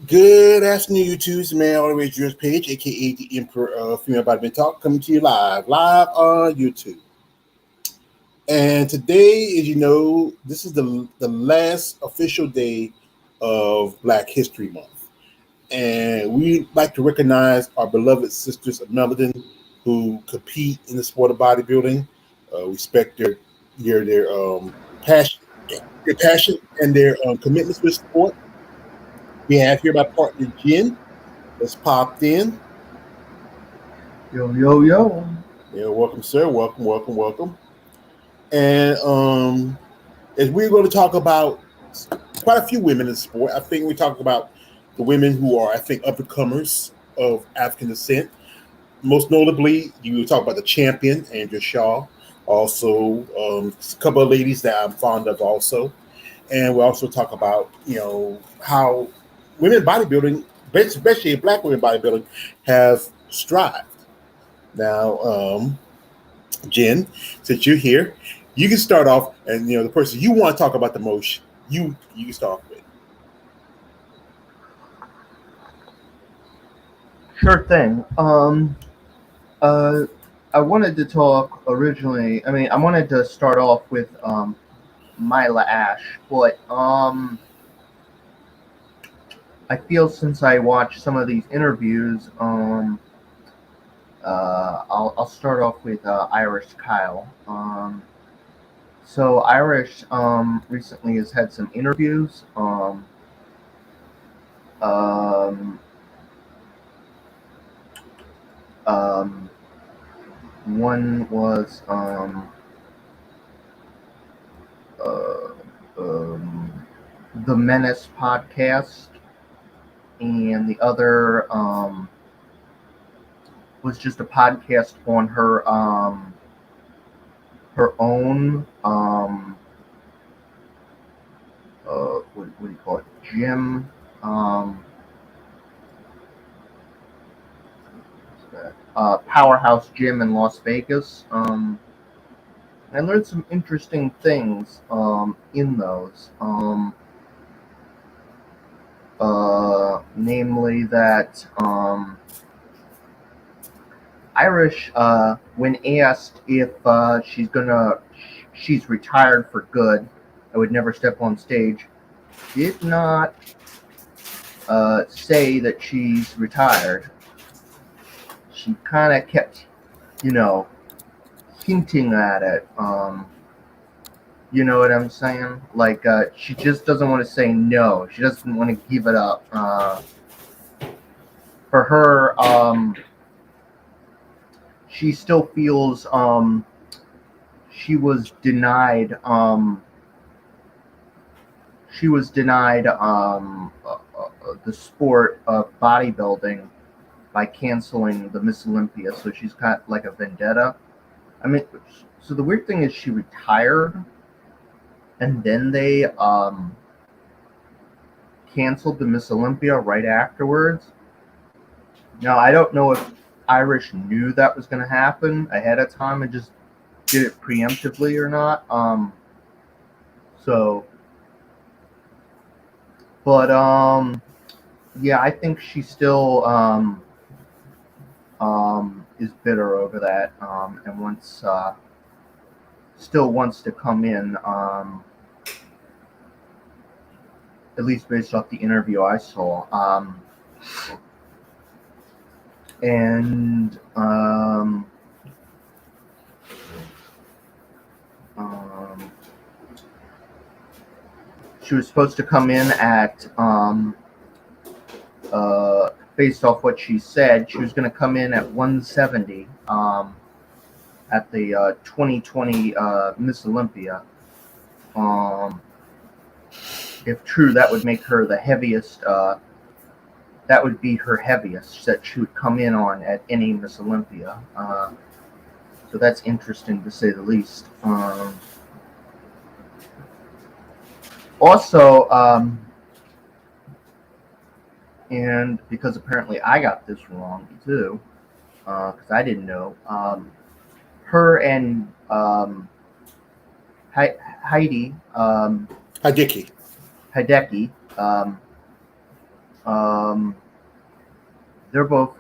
Good afternoon, YouTube. It's man all the way Dress Page, aka the Emperor of Female Bodybuilding Talk, coming to you live on YouTube. And today, as you know, this is the last official day of Black History Month, and we like to recognize our beloved sisters of Melanin who compete in the sport of bodybuilding. Respect their passion, their passion, and their commitments with sport. We have here my partner Jen that's popped in. Yo, yo, yo. Yeah, welcome, sir. Welcome. And as we're going to talk about quite a few women in sport, I think we talk about the women who are, I think, up and comers of African descent. Most notably, you talk about the champion, Andrea Shaw. Also, a couple of ladies that I'm fond of also. And we also talk about, how women bodybuilding, especially black women bodybuilding, have strived. Now, Jen, since you're here, you can start off, and the person you want to talk about the most, you can start off with. Sure thing. Uh, I wanted to talk originally. I wanted to start off with Mila Ash, but I feel since I watched some of these interviews, I'll start off with Irish Kyle. So Irish recently has had some interviews. Um, um, One was uh, um, the Menace podcast, and the other was just a podcast on her own what do you call it, gym. Powerhouse Gym in Las Vegas. I learned some interesting things in those. Namely that Irish, when asked if she's retired for good, I would never step on stage, did not say that she's retired. She kind of kept, hinting at it. You know what I'm saying? Like, she just doesn't want to say no. She doesn't want to give it up. For her, she still feels she was denied. The sport of bodybuilding by canceling the Miss Olympia. So she's got like a vendetta. I mean, so the weird thing is she retired, and then they canceled the Miss Olympia right afterwards. Now, I don't know if Irish knew that was going to happen ahead of time and just did it preemptively or not. Yeah, I think she still is bitter over that, and still wants to come in. At least based off the interview I saw. And she was supposed to come in at based off what she said, she was going to come in at 170 at the 2020 Miss Olympia. If true, that would make her the heaviest. That would be her heaviest that she would come in on at any Miss Olympia. So that's interesting to say the least. Also, and because apparently I got this wrong too, because I didn't know, her and Heidi Hideki. Hideki, Um, they're both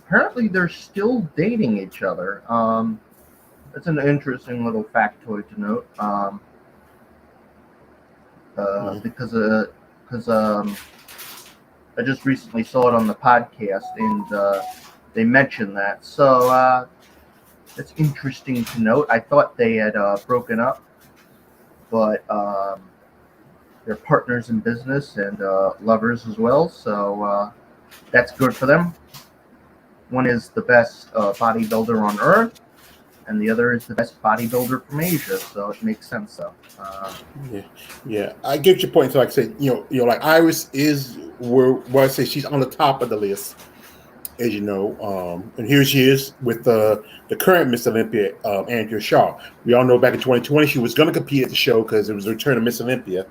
apparently they're still dating each other. That's an interesting little factoid to note. Mhm. Because I just recently saw it on the podcast and they mentioned that. So that's interesting to note. I thought they had broken up, but they're partners in business and lovers as well. So that's good for them. One is the best bodybuilder on earth, and the other is the best bodybuilder from Asia. So it makes sense. So Yeah, yeah, I get your point. So, like I said, like Iris is where I say she's on the top of the list, as you know. And here she is with the current Miss Olympia, Andrea Shaw. We all know back in 2020 she was going to compete at the show because it was the return of Miss Olympia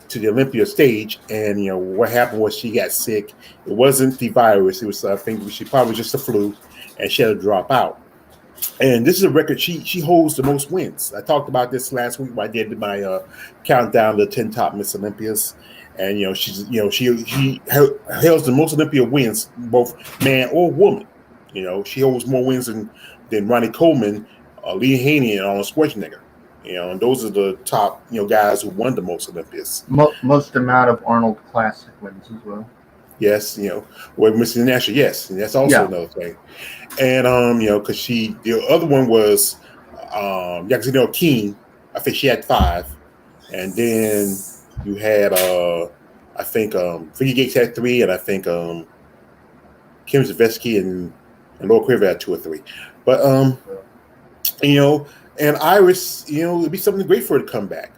to the Olympia stage, and what happened was she got sick. It wasn't the virus; it was I think she probably just the flu, and she had to drop out. And this is a record. She holds the most wins. I talked about this last week when I did my countdown to 10 top Miss Olympias, and she's she holds the most Olympia wins, both man or woman. She holds more wins than Ronnie Coleman, Lee Haney, and Arnold Schwarzenegger. And those are the top guys who won the most Olympias. most amount of Arnold Classic wins as well. Yes, with Miss International, yes, and that's also Yeah. another thing. And because the other one was Yaxino King. I think she had 5, and then you had I think Vicky Gates had 3, and I think Kim Zavetsky and Laura Craver had 2 or 3. But you know, and Iris, it'd be something great for her to come back.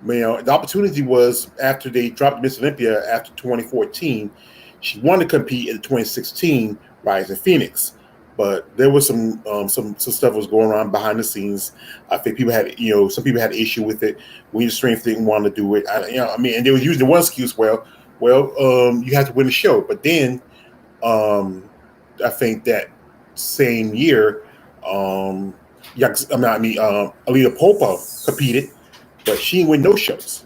The opportunity was after they dropped Miss Olympia after 2014. She wanted to compete in the 2016 Rise in Phoenix, but there was some stuff was going on behind the scenes. I think people had some people had an issue with it. We the strength didn't want to do it. And they were using the one excuse. You have to win the show, but then I think that same year, Alita Popa competed, but she didn't win no shows.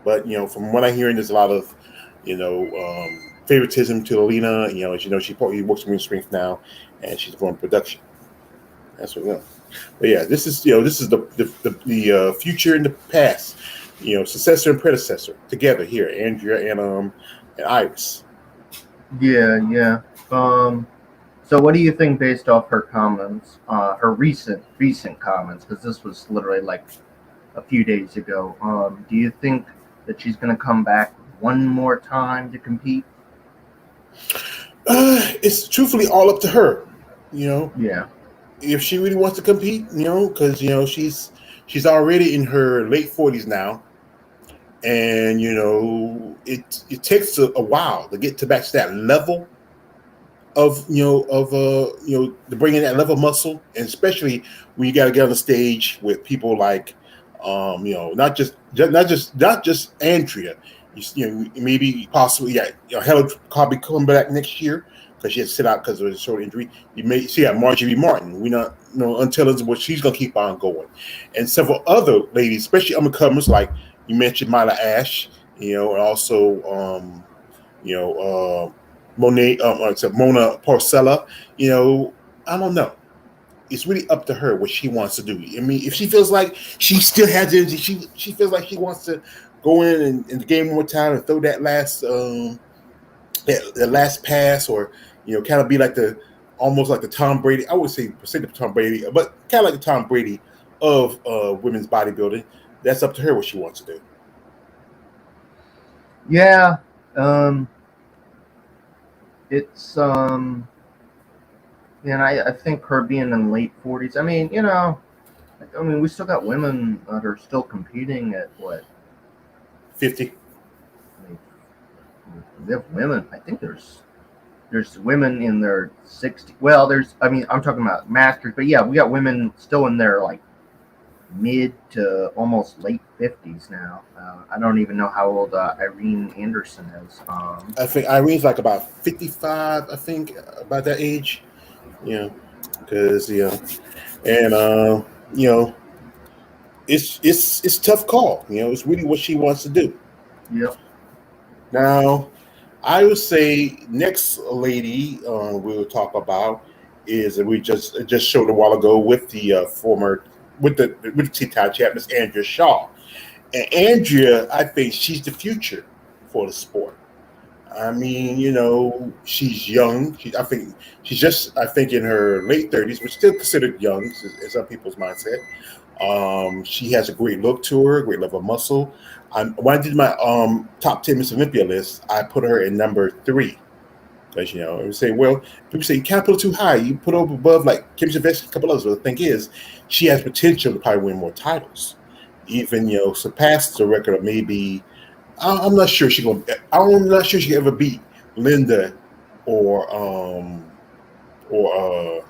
But from what I'm hearing, there's a lot of favoritism to Alina. As you know, she probably works with strength now, and she's going production. That's what we know. But yeah, this is the future and the past. Successor and predecessor together here, Andrea and Iris. Yeah, yeah. So what do you think based off her comments, her recent comments? Because this was literally like a few days ago. Do you think that she's going to come back one more time to compete? It's truthfully all up to her. Yeah. If she really wants to compete, because she's already in her late 40s now, and it takes a while to get back to that level of to bring in that level of muscle, and especially when you got to get on the stage with people like not just Andrea. Maybe possibly Helen probably come back next year because she had to sit out because of a shoulder injury. You may see Marjorie Martin. We not until it's what she's gonna keep on going, and several other ladies, especially upcomers like you mentioned Myla Ash, and also you know Monet, Mona Porcella. I don't know. It's really up to her what she wants to do. I mean, if she feels like she still has energy, she feels like she wants to go in and the game one more time and throw that last that last pass, or kind of be like the almost like the Tom Brady. I would say percent of Tom Brady, but kind of like the Tom Brady of women's bodybuilding. That's up to her what she wants to do. Yeah. It's and I think her being in late 40s. I mean, we still got women that are still competing at what? 50. I mean, we have women. I think there's women in their 60s. Well, I'm talking about masters, but yeah, we got women still in their like mid to almost late 50s now. I don't even know how old Irene Anderson is. I think Irene's like about 55. I think about that age. Because and it's tough call. It's really what she wants to do. Yep. Now, I would say next lady we'll talk about is we just showed a while ago with the former with the T-Top champ, Miss Andrea Shaw. And Andrea, I think she's the future for the sport. I mean, she's young. I think she's just, I think, in her late 30s, but still considered young in some people's mindset. She has a great look to her, great level of muscle. When I did my top 10 Miss Olympia list, I put her in number three. Because, I would say, well, people say you can't put her too high. You put her above like Kim Javesky, a couple others. But the thing is, she has potential to probably win more titles. Even, surpass the record of maybe I'm not sure she gonna. I'm not sure she can ever beat Linda or or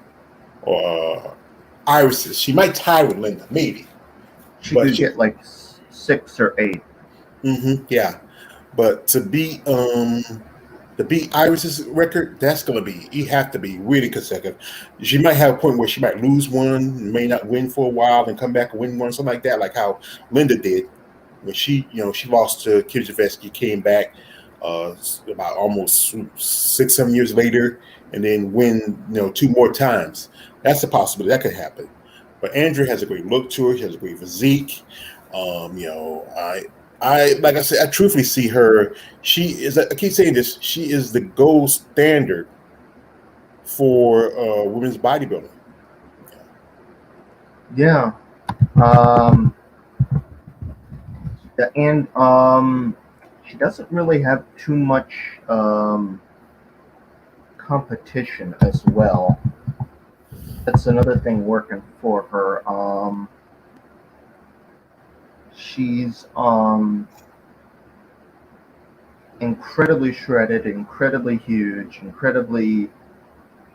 Iris. She might tie with Linda, maybe. She But could get like 6 or 8. Yeah. But to beat Iris's record, that's gonna be you have to be really consecutive. She might have a point where she might lose one, may not win for a while, and come back and win one, something like that, like how Linda did when she lost to Kim Javesky, came back about almost 6, 7 years later, and then win two more times. That's a possibility that could happen. But Andrea has a great look to her. She has a great physique. I like I said, I truthfully see her. She is. I keep saying this. She is the gold standard for women's bodybuilding. Yeah. Um, and she doesn't really have too much competition as well. That's another thing working for her. She's incredibly shredded, incredibly huge, incredibly.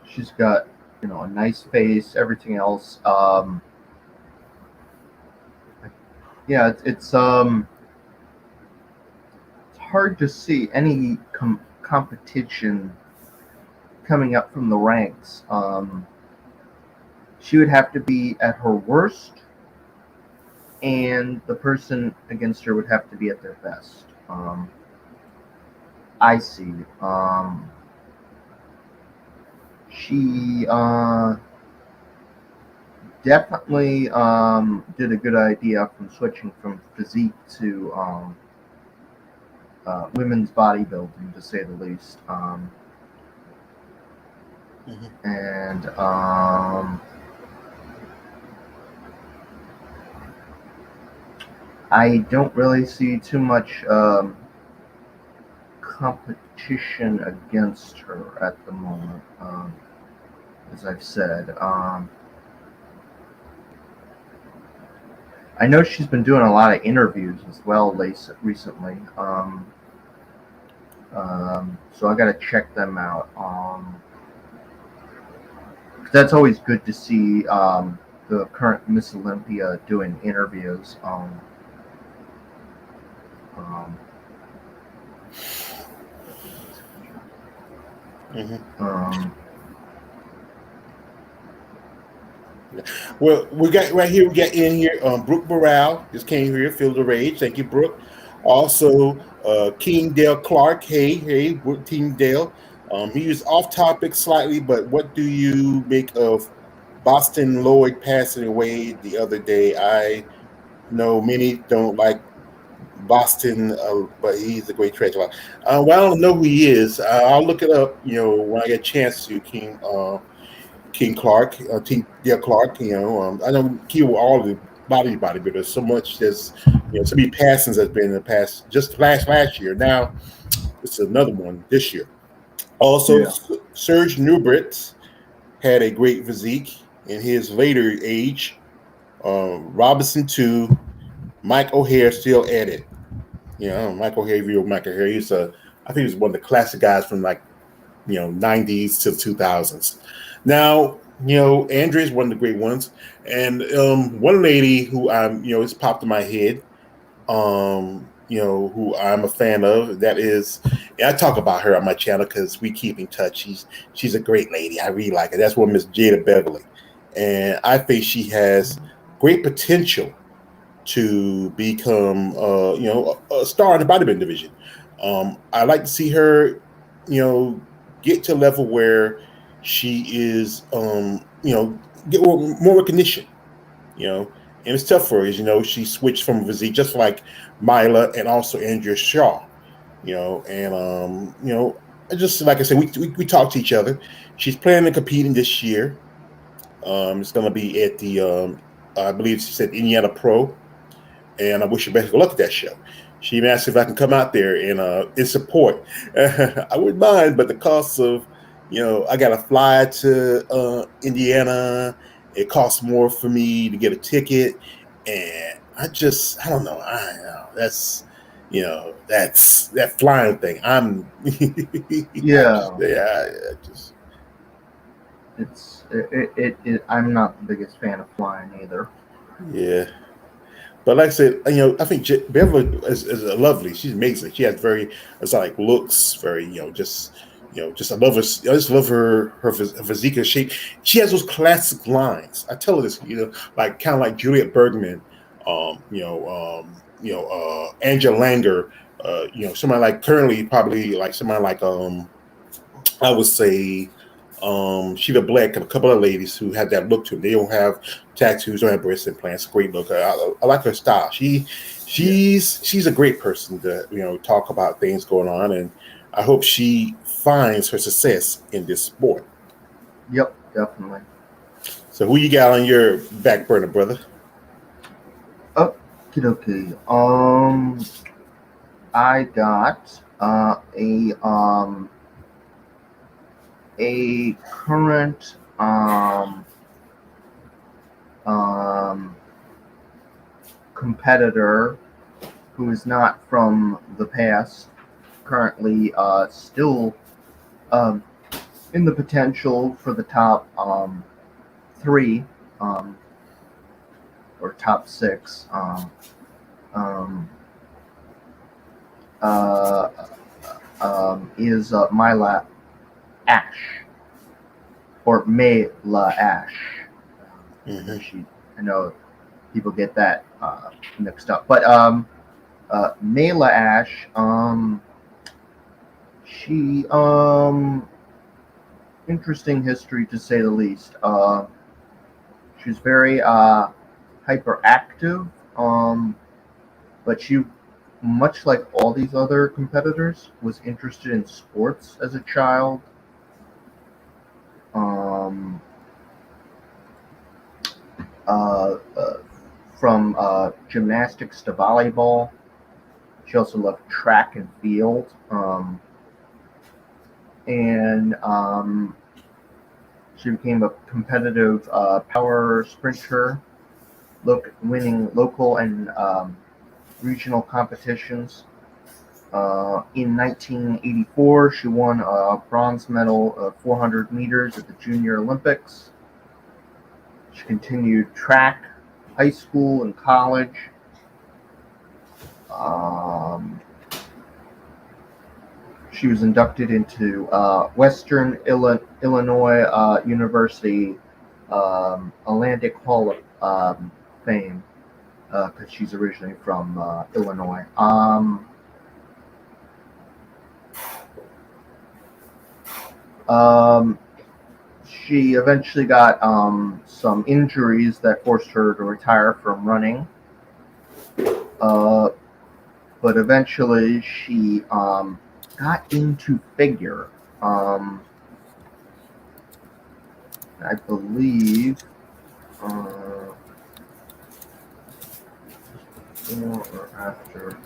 She's got a nice face, everything else. Yeah, it's hard to see any competition coming up from the ranks. She would have to be at her worst, and the person against her would have to be at their best. I see. She definitely did a good idea from switching from physique to women's bodybuilding, to say the least. And I don't really see too much competition against her at the moment, as I've said. I know she's been doing a lot of interviews as well recently, so I got to check them out. That's always good to see the current Miss Olympia doing interviews. Well, we got right here. We got in here. Brooke Burrell just came here. Feel the rage. Thank you, Brooke. Also, King Dale Clark. Hey, Brooke King Dale. He was off topic slightly, but what do you make of Boston Lloyd passing away the other day? I know many don't like Boston, but he's a great treasure. Well, I don't know who he is. I'll look it up. When I get a chance to King Clark, King Dale Clark. I don't kill all the bodybuilders so much as so many passings has been in the past. Just last year. Now it's another one this year. Also, Yeah. Serge Nubret had a great physique in his later age. Robinson too. Mike O'Hare still at it. Mike O'Hare, real Mike O'Hare. I think he's one of the classic guys from like 90s to 2000s. Now, Andrea's one of the great ones, and one lady who it's popped in my head, who I'm a fan of. That is, I talk about her on my channel because we keep in touch. She's a great lady. I really like her. That's one Miss Jada Beverly, and I think she has great potential to become, a star in the bodybuilding division. I like to see her, get to a level where she is, get more recognition. And it's tough for her. She switched from physique just like Mila and also Andrea Shaw. And I just like I said, we talk to each other. She's planning to competing this year. It's going to be at the I believe she said Indiana Pro, and I wish her best of luck at that show. She even asked if I can come out there and in support. I wouldn't mind, but the cost of, I got to fly to Indiana. It costs more for me to get a ticket, and I don't know. That's that flying thing. Yeah, Yeah, just I'm not the biggest fan of flying either. yeah. But like I said, I think Beverly is a lovely. She's amazing. She has very, it's like looks very, just I love her. I just love her physique and shape. She has those classic lines. I tell her this, like kind of like Juliet Bergman, Angela Langer, somebody like currently probably like somebody like I would say Sheila Black and a couple of ladies who have that look to them. They don't have tattoos, don't have breast implants. Great look. I like her style. She's a great person to talk about things going on, and I hope she finds her success in this sport. Yep, definitely. So who you got on your back burner, brother? Okay. I got a current competitor who is not from the past, currently still um, in the potential for the top three or top six. Uh, is Mila Ash or Mayla Ash. Mm-hmm. I know people get that mixed up, but Mayla Ash, she interesting history to say the least. She's very hyperactive, but she, much like all these other competitors, was interested in sports as a child. Uh, uh, from gymnastics to volleyball. She also loved track and field. And she became a competitive power sprinter, winning local and regional competitions. In 1984, she won a bronze medal of 400 meters at the Junior Olympics. She continued track, high school, and college. She was inducted into Western Illinois University Atlantic Hall of Fame because she's originally from Illinois. She eventually got some injuries that forced her to retire from running. But eventually she got into figure. I believe before or after.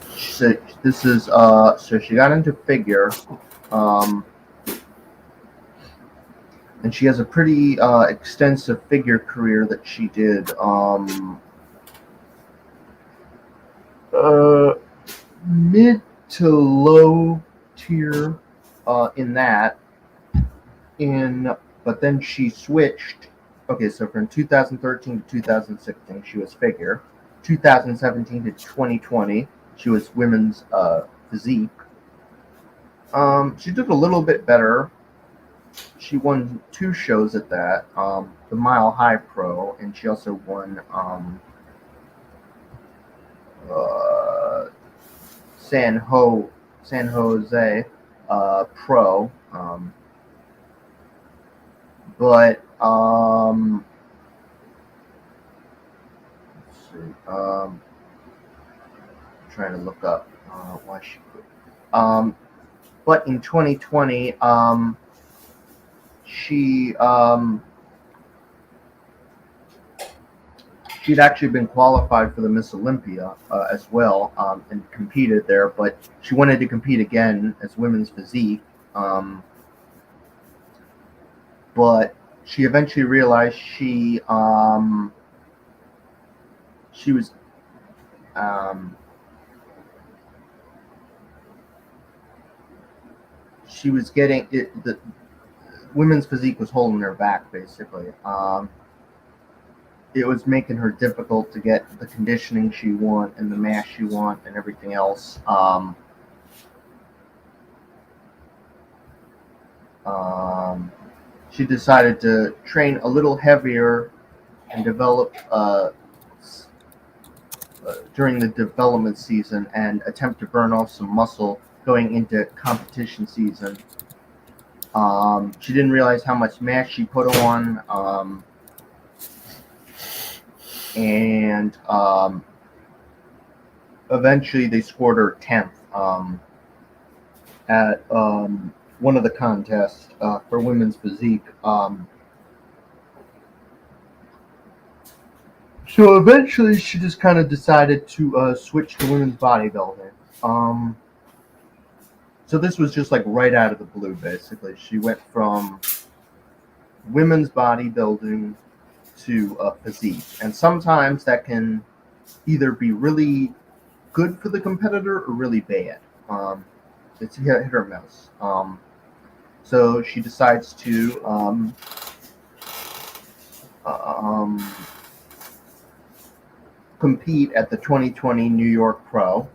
So this is so she got into figure, and she has a pretty extensive figure career that she did. Mid to low tier in that. But then she switched. Okay, so from 2013 to 2016, she was figure. 2017 to 2020, she was women's physique. She did a little bit better. She won 2 shows at that, the Mile High Pro, and she also won San Jose pro. But let's see. Trying to look up why she quit. But in 2020, she'd actually been qualified for the Miss Olympia as well, and competed there. But she wanted to compete again as women's physique. But she eventually realized she was getting it. The women's physique was holding her back, basically. It was making her difficult to get the conditioning she want and the mass she want and everything else. She decided to train a little heavier and develop during the development season and attempt to burn off some muscle going into competition season. She didn't realize how much mass she put on, and eventually they scored her 10th at one of the contests for women's physique. So eventually she just kind of decided to switch to women's bodybuilding. So this was just like right out of the blue, basically. She went from women's bodybuilding to physique. And sometimes that can either be really good for the competitor or really bad. It's hit or miss. So she decides to compete at the 2020 New York Pro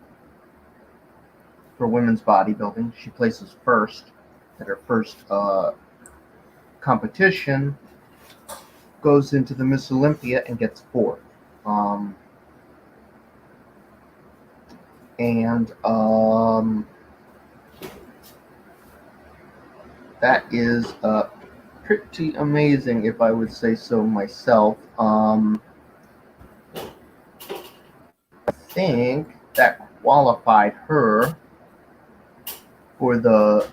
for women's bodybuilding. She places first at her first competition, goes into the Miss Olympia and gets fourth. That is pretty amazing, if I would say so myself. I think that qualified her for the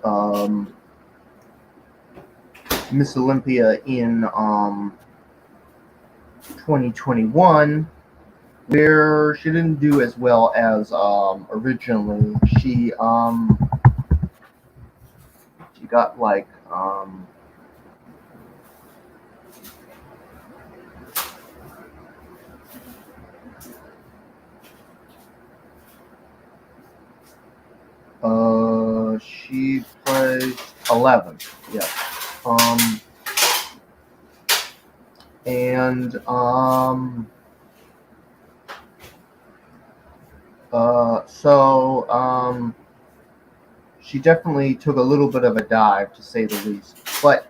Miss Olympia in 2021, where she didn't do as well as originally. She got like she placed 11th, yeah. So she definitely took a little bit of a dive, to say the least, but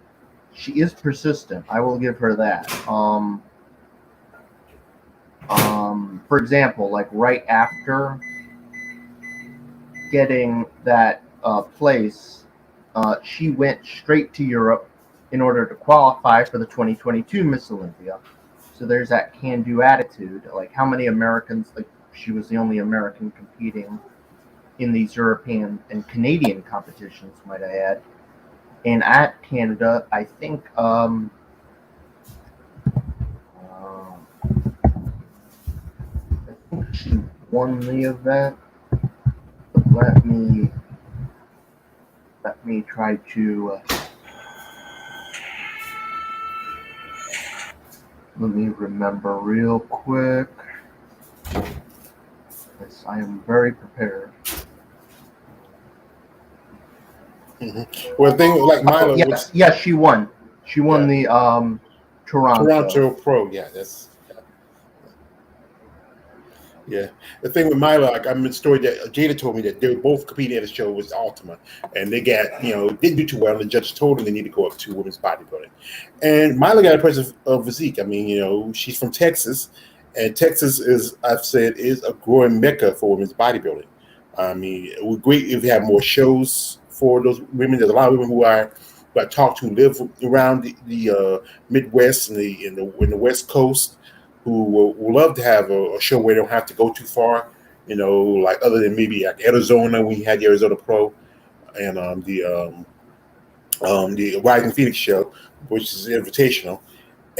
she is persistent. I will give her that. For example, like right after getting that place, she went straight to Europe in order to qualify for the 2022 Miss Olympia. So there's that can-do attitude. Like, how many Americans? Like, she was the only American competing in these European and Canadian competitions, might I add. And at Canada, I think she won the event. Let me try to let me remember real quick. Yes, I am very prepared. Mm-hmm. Well, the thing like Milo, yes, she won. She won the Toronto Pro. Yeah, that's. Yeah, the thing with Milo, like, I mean, the story that Jada told me that they were both competing at a show was Ultima, and they got, didn't do too well. And the judge told them they need to go up to women's bodybuilding, and Milo got a impressive physique. I mean, she's from Texas, And Texas is, I've said, is a growing mecca for women's bodybuilding. I mean, it would be great if we have more shows for those women. There's a lot of women who I talk to live around the Midwest and in the West Coast who will love to have a show where they don't have to go too far. Like other than maybe like Arizona, we had the Arizona Pro and the Rising Phoenix show, which is invitational.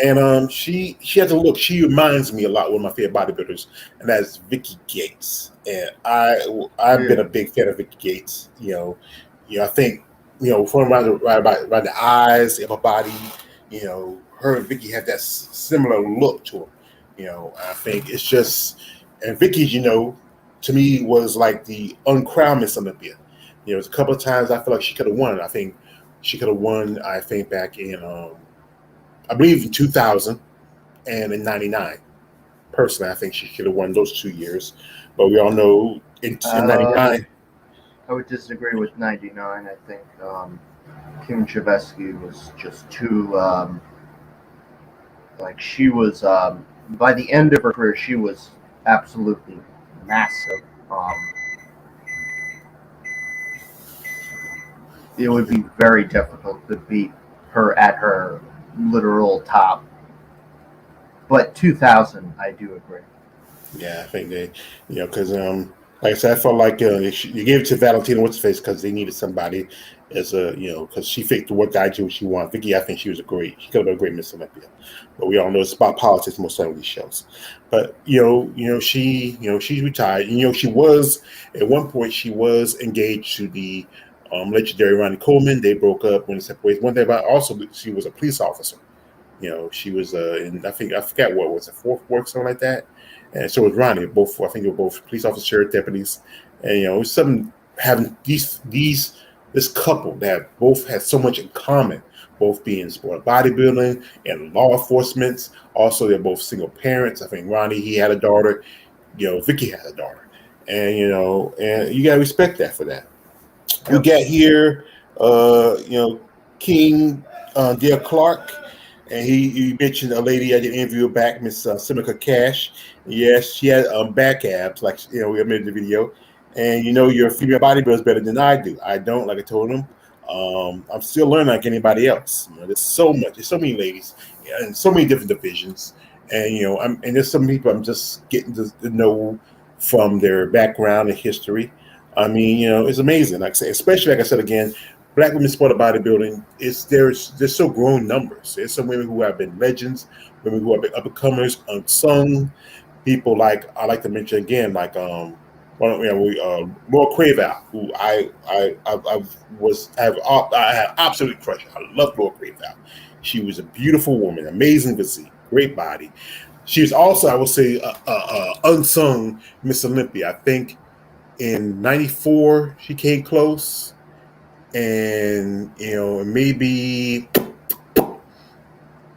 And she has a look. She reminds me a lot of one of my favorite bodybuilders, and that's Vicky Gates. And I've been a big fan of Vicky Gates. I think from around the eyes, the upper body. Her and Vicky have that similar look to them. I think it's just, and Vicky, to me was like the uncrowned Miss Olympia. There's a couple of times I feel like she could have won. I think she could have won. I think back in I believe in 2000 and in 99. Personally, I think she should have won those 2 years. But we all know in 99. I would disagree with 99. I think Kim Chevesky was just too, she was, by the end of her career, she was absolutely massive. It would be very difficult to beat her at her literal top. But 2000, I do agree. Yeah, I think they, because like I said, I felt like you gave it to Valentina what's face because they needed somebody as because she fit what guy she wanted. Vicky, I think she could have been a great Miss Olympia, but we all know it's about politics most of these shows. But she's retired. She was at one point she was engaged to the legendary Ronnie Coleman. They broke up when they separated. One thing about also she was a police officer. She was in I forgot what was it, Fort Worth, something like that. And so was Ronnie. I think they were both police officers, deputies, and it was something having this couple that both had so much in common, both being sport bodybuilding and law enforcement. Also, they're both single parents. I think Ronnie, he had a daughter. Vicky had a daughter, and and you gotta respect that for that. We got here, King Dale Clark. And he mentioned a lady I did interview back, Miss Simica Cash. Yes, she had back abs, like we made the video. And your female bodybuilder is better than I do. I don't, like I told him. I'm still learning like anybody else. There's so much. There's so many ladies, and so many different divisions. And and there's some people I'm just getting to know from their background and history. I mean, it's amazing. Like I say, especially like I said again. Black women sport of bodybuilding there's so growing numbers. There's some women who have been legends, women who have been up and comers, unsung people. Like I like to mention again, like Laura Craval, who I have absolutely crushed. I love Laura Craval. She was a beautiful woman, amazing physique, great body. She was also, I would say, unsung Miss Olympia. I think in '94 she came close. And maybe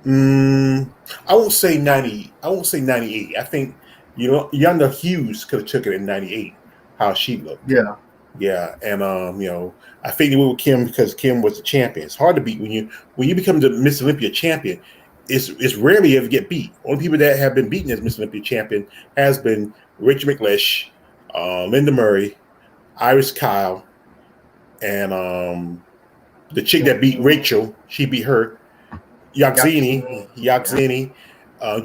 I won't say 90. I won't say 98. I think Yonda Hughes could have took it in 98. How she looked. Yeah, and I think they went with Kim because Kim was the champion. It's hard to beat when you become the Miss Olympia champion. It's rarely ever get beat. Only people that have been beaten as Miss Olympia champion has been Rachel McLeish, Linda Murray, Iris Kyle. And the chick that beat Rachel, she beat her, Yaxini,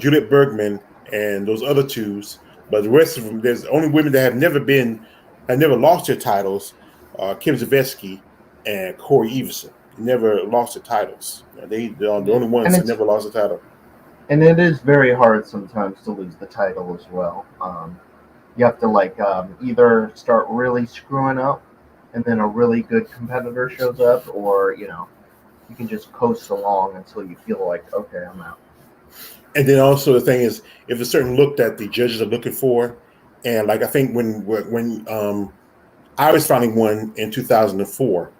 Juliet Bergman, and those other twos. But the rest of them, there's only women that have never lost their titles. Kim Zavetsky and Corey Everson never lost their titles. They're the only ones that never lost the title. And it is very hard sometimes to lose the title as well. You have to either start really screwing up and then a really good competitor shows up, or you can just coast along until you feel like, okay, I'm out. And then also the thing is, if a certain look that the judges are looking for, and like I think when Iris finally won in 2004,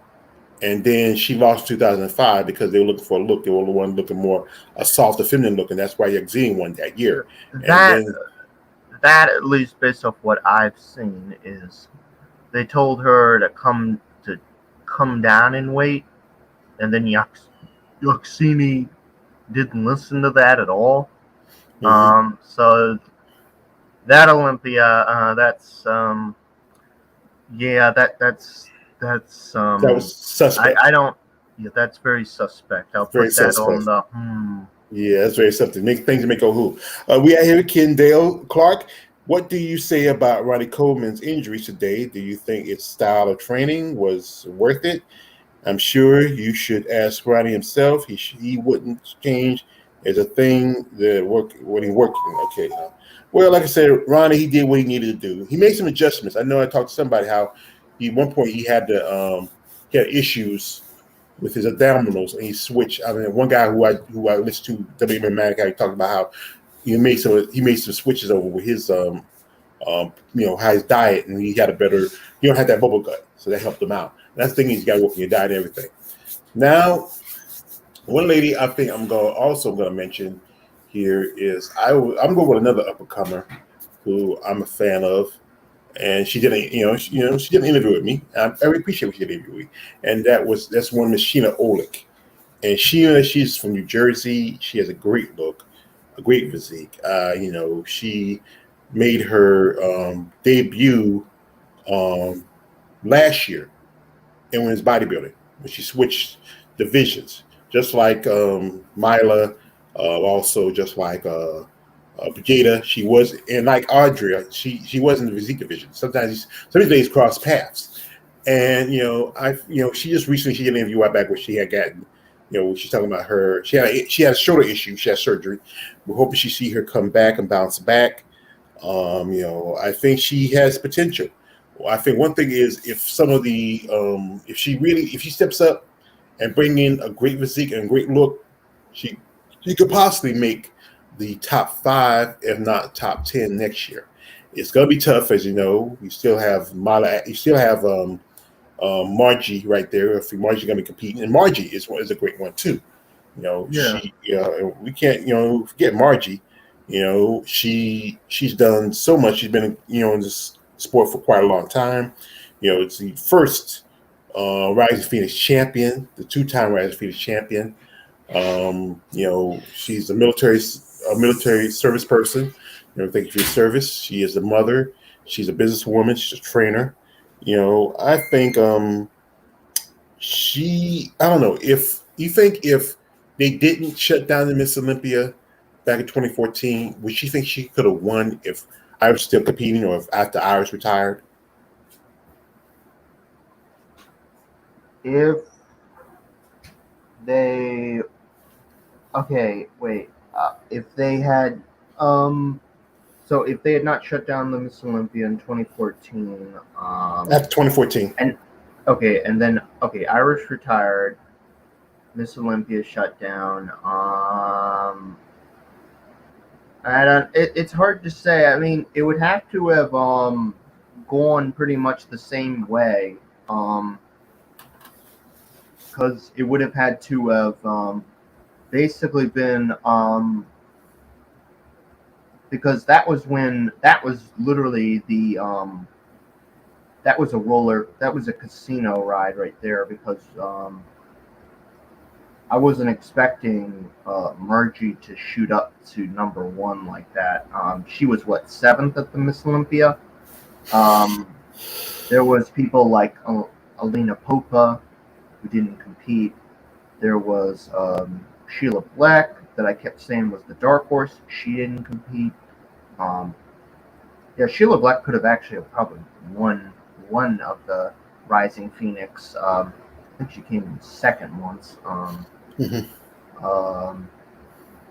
and then she lost 2005 because they were looking for a look. They were the one looking more a softer, feminine look, and that's why Yaxine won that year. That at least based off what I've seen is. They told her to come down in weight, and then Yaxini didn't listen to that at all. Mm-hmm. So that Olympia, that's yeah, that's That was suspect. I don't. Yeah, that's very suspect. I'll Very put that on suspect. the Yeah, that's very something. Make things make go who. We are here, Kendall Clark. What do you say about Ronnie Coleman's injuries today? Do you think its style of training was worth it? I'm sure you should ask Ronnie himself. He wouldn't change as a thing that work when he working. Okay. Well, like I said, Ronnie, he did what he needed to do. He made some adjustments. I know I talked to somebody how he one point he had issues with his abdominals, and he switched. I mean, one guy who I listened to, WM Manic, he talked about how he made some switches over with his how his diet, and he had a better. You don't have that bubble gut, so that helped him out. And that's the thing is you got to work on your diet and everything. Now, one lady I think I'm gonna mention here is I'm going with another up and comer who I'm a fan of, and she didn't she did an interview with me. I really appreciate what she did an interview with me, and that's one Miss Sheena Oleg. And she's from New Jersey. She has a great look, a great physique. She made her debut um, last year in women's bodybuilding when she switched divisions, just like Mila, also just like Brigida. She was, and like Andrea, she was in the physique division. Some days cross paths. And she just recently she did an interview right back where she had gotten, she's talking about her. She had a shoulder issue. She had surgery. We're hoping she see her come back and bounce back. I think she has potential. Well, I think one thing is if some of the if she steps up and bring in a great physique and a great look, she could possibly make the top 5, if not top 10 next year. It's gonna be tough, as you know. You still have Mala, you still have Margie right there. If Margie's gonna be competing, and Margie is a great one too. yeah. We can't forget Margie. She's done so much. She's been in this sport for quite a long time. It's the first Rising Phoenix champion, the 2-time Rising Phoenix champion. She's a military service person. Thank you for your service. She is a mother. She's a businesswoman. She's a trainer. I think I don't know if you think if they didn't shut down the Miss Olympia back in 2014, would she think she could have won if I was still competing or if after Iris retired? If they okay, wait. If they had so if they had not shut down the Miss Olympia in 2014, After 2014. and then Irish retired, Miss Olympia shut down. It's hard to say. I mean, it would have to have gone pretty much the same way, because it would have had to have basically been because that was literally that was a casino ride right there, because I wasn't expecting Margie to shoot up to number 1 like that. She was 7th at the Miss Olympia. There was people like Alina Popa who didn't compete. There was Sheila Black that I kept saying was the dark horse. She didn't compete. Sheila Black could have actually probably won one of the Rising Phoenix. I think she came in second once.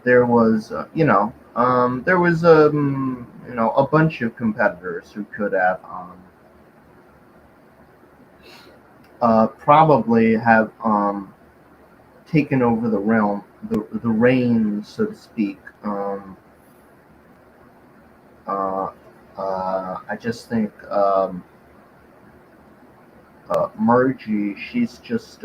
There was, there was a bunch of competitors who could have probably have taken over the reins, so to speak. I just think Margie, she's just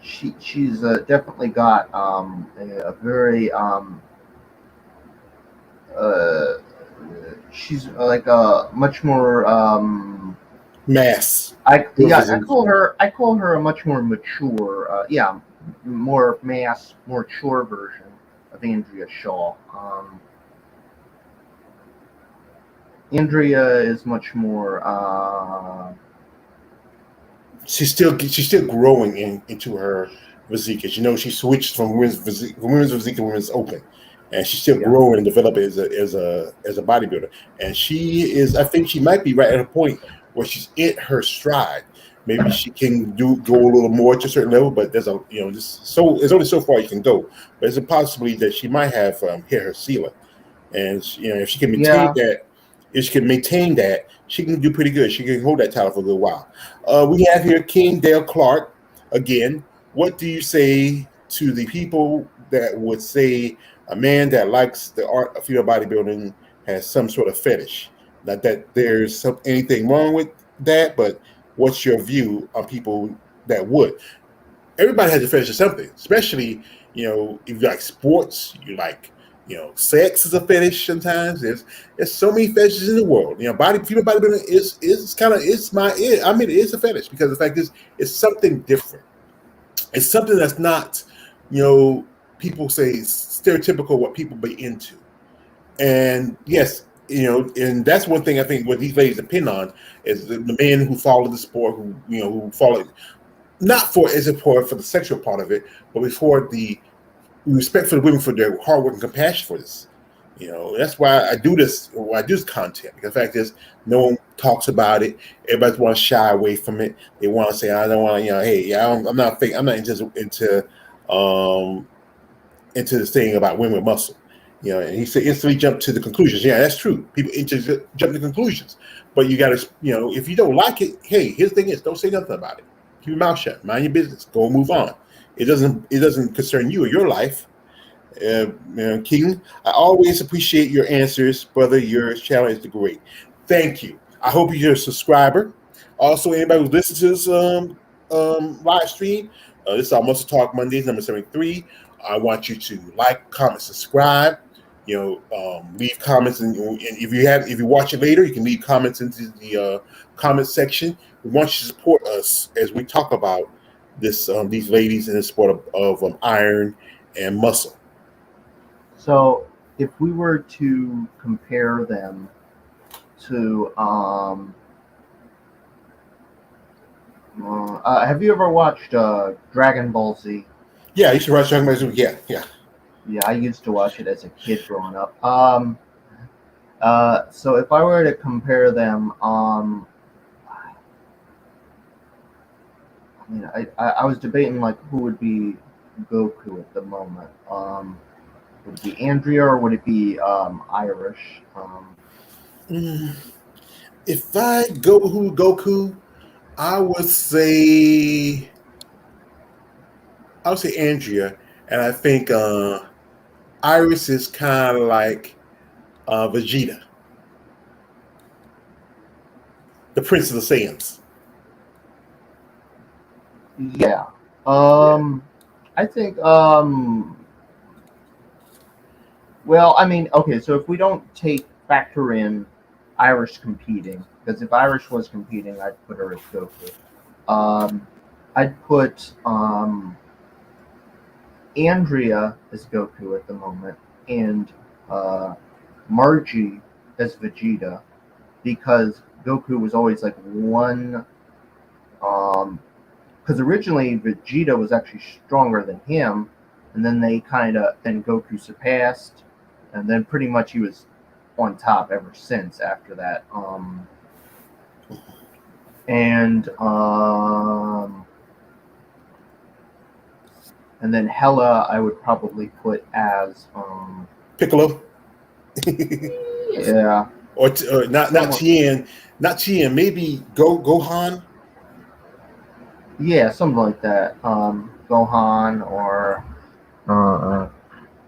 she's definitely got a very she's like a much more Mass. I call her a much more mature more mass, more mature version of Andrea Shaw. Andrea is much more. She's still growing into her physique. As you know, she switched from women's physique to women's open, and she's still Yeah. growing and developing as a bodybuilder. And she is, I think, she might be right at a point where she's in her stride. Maybe she can go a little more to a certain level, but there's there's only so far you can go. But there's a possibility that she might have hit her ceiling, and if she can maintain Yeah. that. If she can maintain that, she can do pretty good. She can hold that title for a good while. We have here King Dale Clark again. What do you say to the people that would say a man that likes the art of female bodybuilding has some sort of fetish? Not that there's anything wrong with that, but what's your view on people that would? Everybody has a fetish of something, especially if you like sports, you like sex is a fetish. Sometimes there's so many fetishes in the world. Female bodybuilding is kind of it's a fetish because the fact is it's something different. It's something that's not people say stereotypical what people be into. And yes, and that's one thing I think what these ladies depend on is the men who follow the sport, who follow not for as a part for the sexual part of it, but before the respect for the women for their hard work and compassion for this. That's why I do this. Why I do this content. Because the fact is, no one talks about it. Everybody wants to shy away from it. They want to say, "I don't want to." Hey, yeah, I'm not fake. I'm not into this thing about women with muscle. And he said instantly jump to the conclusions. Yeah, that's true. People jump to conclusions, but you got to, if you don't like it, hey, here's the thing: is don't say nothing about it. Keep your mouth shut. Mind your business. Go and move on. It doesn't concern you or your life. King, I always appreciate your answers, brother. Your channel is great. Thank you. I hope you're a subscriber. Also, anybody who listens to this live stream, this is our MuscleTalk Mondays, number 73. I want you to like, comment, subscribe. Leave comments, and if you watch it later, you can leave comments into the comment section. We want you to support us as we talk about these ladies in the sport of iron and muscle. So, if we were to compare them to, have you ever watched Dragon Ball Z? Yeah, you should watch Dragon Ball Z. Yeah. Yeah, I used to watch it as a kid growing up. So if I were to compare them, I was debating like who would be Goku at the moment. Would it be Andrea or would it be Irish? If I go with Goku, I would say Andrea, and I think Iris is kind of like Vegeta, the Prince of the Saiyans. Yeah. I think. Well, I mean, okay. So if we don't factor in Irish competing, because if Irish was competing, I'd put her as Goku. I'd put Andrea as Goku at the moment, and Margie as Vegeta, because Goku was always like one. Because originally Vegeta was actually stronger than him, and then then Goku surpassed, and then pretty much he was on top ever since after that. And then Hella, I would probably put as Piccolo. Yeah. Or not Tien, maybe Gohan. Yeah, something like that. Gohan or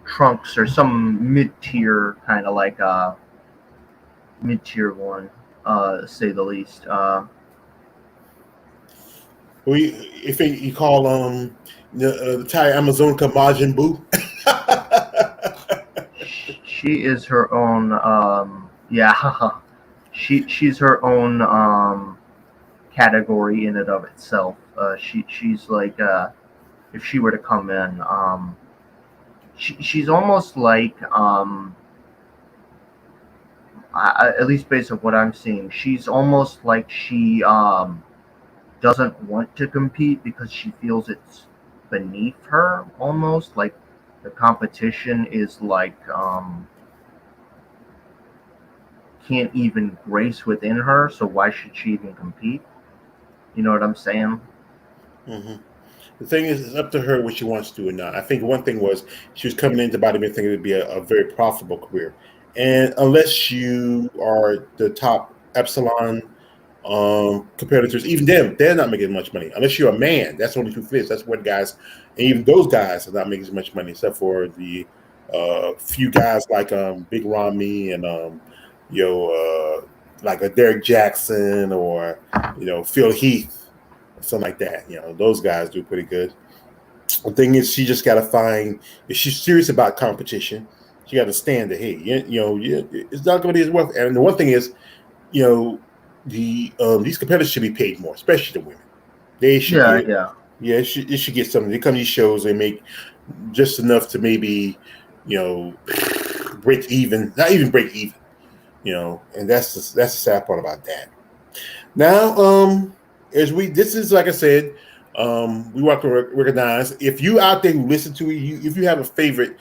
Trunks or some mid-tier kind of like mid-tier one, say the least. If you call the Thai Amazonka Majin Buu. She is her own. She's her own category in and of itself. She's like if she were to come in, she's almost like at least based on what I'm seeing, she's almost like she doesn't want to compete because she feels it's beneath her, almost like the competition is like can't even grace within her, so why should she even compete? You know what I'm saying? Mm-hmm. The thing is, it's up to her what she wants to do or not. I think one thing was she was coming into bodybuilding thinking it would be a very profitable career, and unless you are the top epsilon competitors, even them, they're not making much money. Unless you're a man, that's only 2 fifths. That's what guys, and even those guys are not making as much money, except for the few guys like Big Ramy and you know like a Derek Jackson or Phil Heath or something like that. Those guys do pretty good. The thing is, she just got to find if she's serious about competition. She got to stand the hey, it's not going to be as worth. And the one thing is, you know, these competitors should be paid more, especially the women. They should Yeah, get, yeah. yeah, it should get something. They come to these shows, they make just enough to maybe, break even, not even break even, and that's the sad part about that. Now, this is like I said, we want to recognize if you out there who listen to it, if you have a favorite,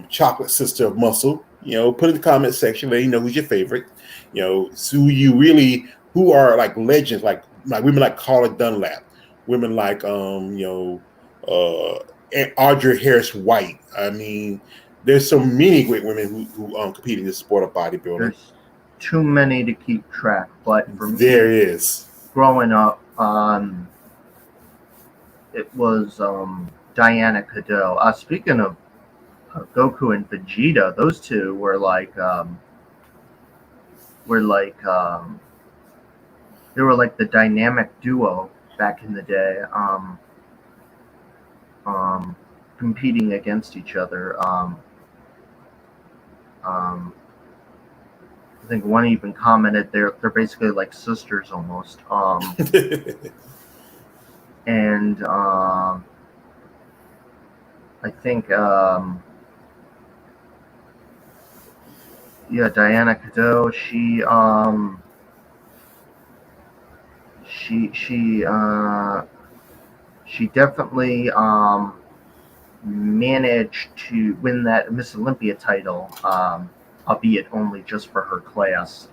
chocolate sister of muscle, put in the comment section, let you know who's your favorite, who are like legends, like women like Carla Dunlap, women like Audrey Harris White. I mean, there's so many great women who compete in this sport of bodybuilding. There's too many to keep track, but for There me, is. growing up, it was Diana Cadeau. Speaking of Goku and Vegeta, those two were like they were like the dynamic duo back in the day, competing against each other. I think one even commented they're basically like sisters almost. And I think yeah, Diana Cadeau. She definitely managed to win that Miss Olympia title, albeit only just for her class.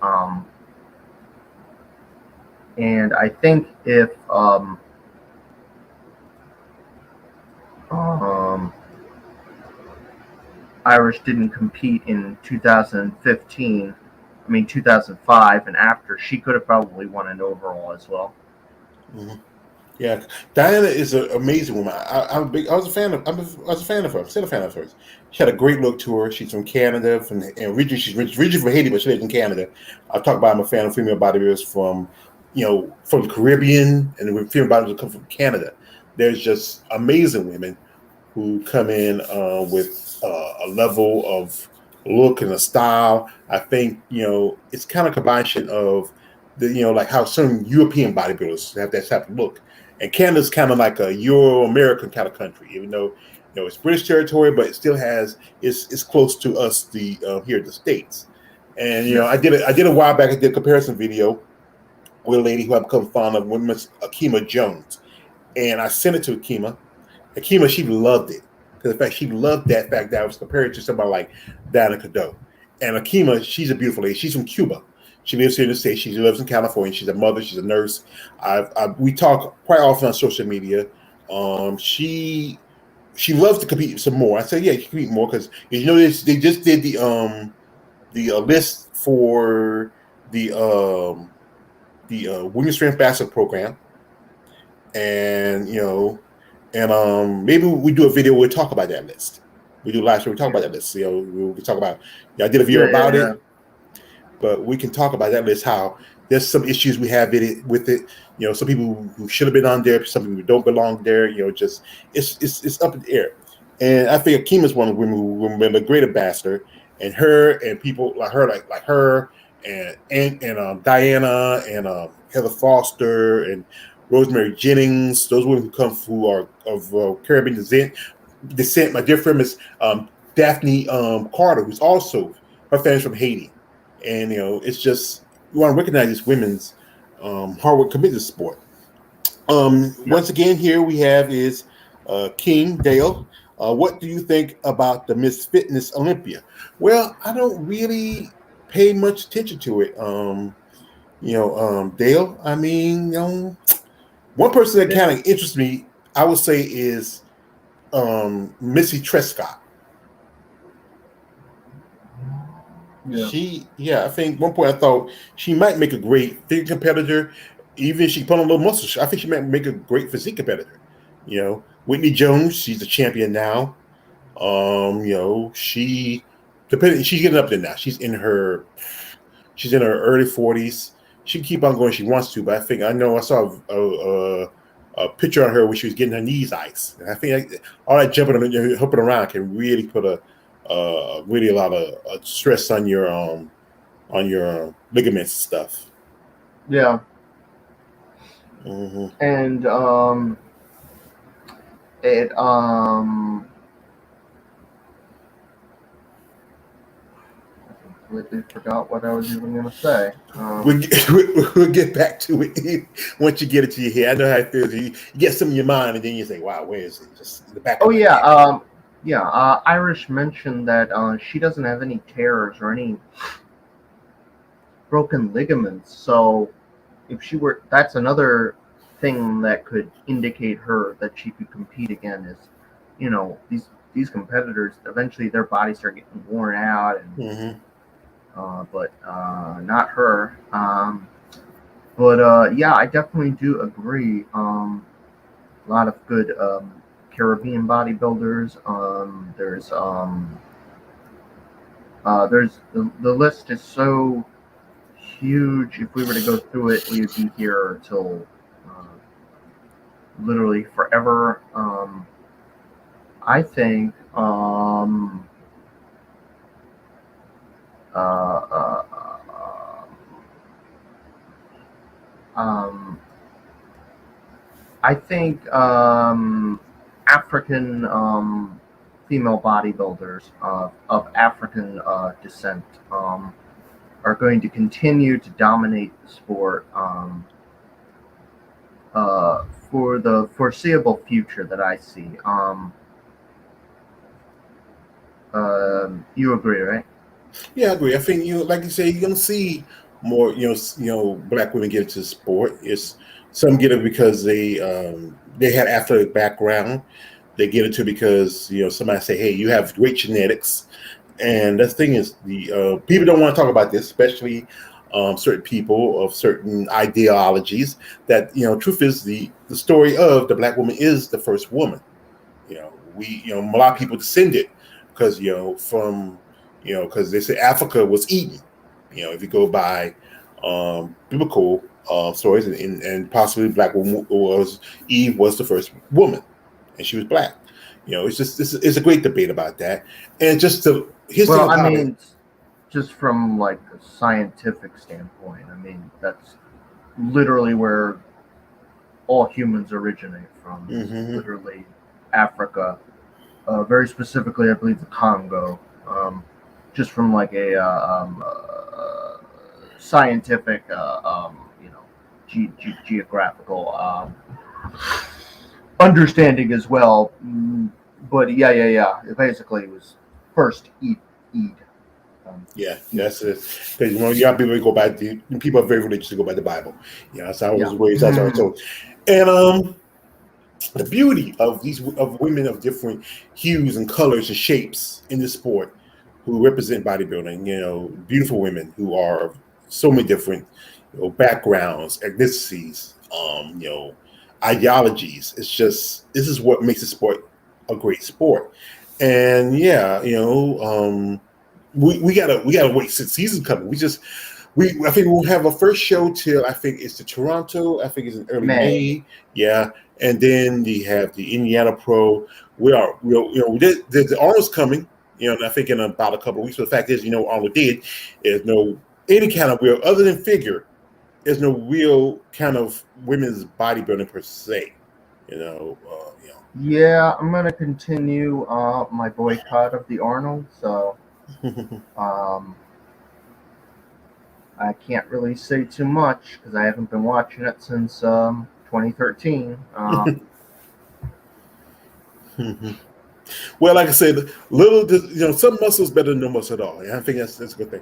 And I think if Irish didn't compete in 2015, 2005 and after, she could have probably won an overall as well. Mm-hmm. Yeah, Diana is an amazing woman. I was a fan of. I was a fan of her. I'm still a fan of hers. She had a great look to her. She's from Canada, and originally she's originally from Haiti, but she lives in Canada. I talk about I'm a fan of female bodybuilders from the Caribbean, and the female bodybuilders come from Canada. There's just amazing women who come in with a level of look and a style. I think it's kind of a combination of like how some European bodybuilders have that type of look. And Canada's kind of like a Euro-American kind of country, even though it's British territory, but it still has it's close to us here in the States. And Yeah. I did a while back. I did a comparison video with a lady who I've become fond of, Miss Akima Jones, and I sent it to Akima. Akima, she loved it because in fact she loved that fact that I was compared to somebody like Diana Cadeau. And Akima, she's a beautiful lady. She's from Cuba. She lives here in the States. She lives in California. She's a mother. She's a nurse. We talk quite often on social media. She loves to compete some more. I said, yeah, you can compete more because they just did the list for the women's strength basketball program, and maybe we do a video. We'll talk about that list. We do live show. We talk about that list. We talk about. I did a video about it. But we can talk about that list, how there's some issues we have with it. Some people who should have been on there, some people who don't belong there. Just it's up in the air. And I think Akima is one of the women who have been a great ambassador. And her and people like her, like her and Diana and Heather Foster and Rosemary Jennings, those women who are of Caribbean descent. My dear friend is Daphne Carter, who's also her family's from Haiti. and it's just you want to recognize these women's hard work, committed to sport. Once again, here we have is King Dale. What do you think about the Miss Fitness Olympia? Well, I don't really pay much attention to it. Dale. I mean, one person that kind of interests me, I would say, is Missy Trescott. Yeah. I think at one point I thought she might make a great figure competitor. Even if she put on a little muscle, I think she might make a great physique competitor. Whitney Jones, she's a champion now. She's getting up there now. She's in her early 40s. She can keep on going if she wants to, but I saw a picture on her where she was getting her knees iced, and I think all that jumping and hopping around can really put really a lot of stress on your ligaments and stuff. Yeah. Mm-hmm. And it I completely forgot what I was even going to say. We'll get back to it once you get it to your head. I know how it feels. You get some in your mind, and then you say, "Wow, where is it?" Just in the back. Oh yeah, Irish mentioned that she doesn't have any tears or any broken ligaments. So if she were, that's another thing that could indicate her that she could compete again. Is these competitors eventually their bodies start getting worn out, and but not her. Yeah, I definitely do agree. A lot of good Caribbean bodybuilders. There's the list is so huge. If we were to go through it, we would be here till literally forever. I think I think African female bodybuilders of African descent are going to continue to dominate the sport for the foreseeable future that I see. You agree, right? Yeah, I agree. I think like you say, you're gonna see more. Black women get into the sport. It's some get it because they had athletic background. They get into it because somebody say, "Hey, you have great genetics." And the thing is, the people don't want to talk about this, especially certain people of certain ideologies. That truth is the story of the black woman is the first woman. A lot of people descended because because they say Africa was eaten. If you go by biblical stories, and possibly black woman was Eve was the first woman, and she was black. It's a great debate about that, and just the his thing Well, I about it. mean, just from like a scientific standpoint, I mean that's literally where all humans originate from. Is literally Africa, very specifically, I believe the Congo. Just from like a scientific, geographical understanding as well. But yeah. Basically, it was first eat. Yeah, that's it. Because you have people who go by people are very religious to go by the Bible. That's how I was raised. That's how I told. And the beauty of of women of different hues and colors and shapes in the sport who represent bodybuilding. Beautiful women who are so many different backgrounds, ethnicities, ideologies. It's just this is what makes the sport a great sport. And we gotta wait since season's coming. I think we'll have a first show till I think it's the Toronto. I think it's in early May. Yeah, and then we have the Indiana Pro. There's the Arnold's coming. And I think in about a couple of weeks. But the fact is, Arnold did. There's no any kind of real other than figure. There's no real kind of women's bodybuilding per se. Yeah, I'm gonna continue my boycott of the Arnold. So, I can't really say too much because I haven't been watching it since 2013. Well, like I said, some muscles better than no muscle at all. And I think that's a good thing.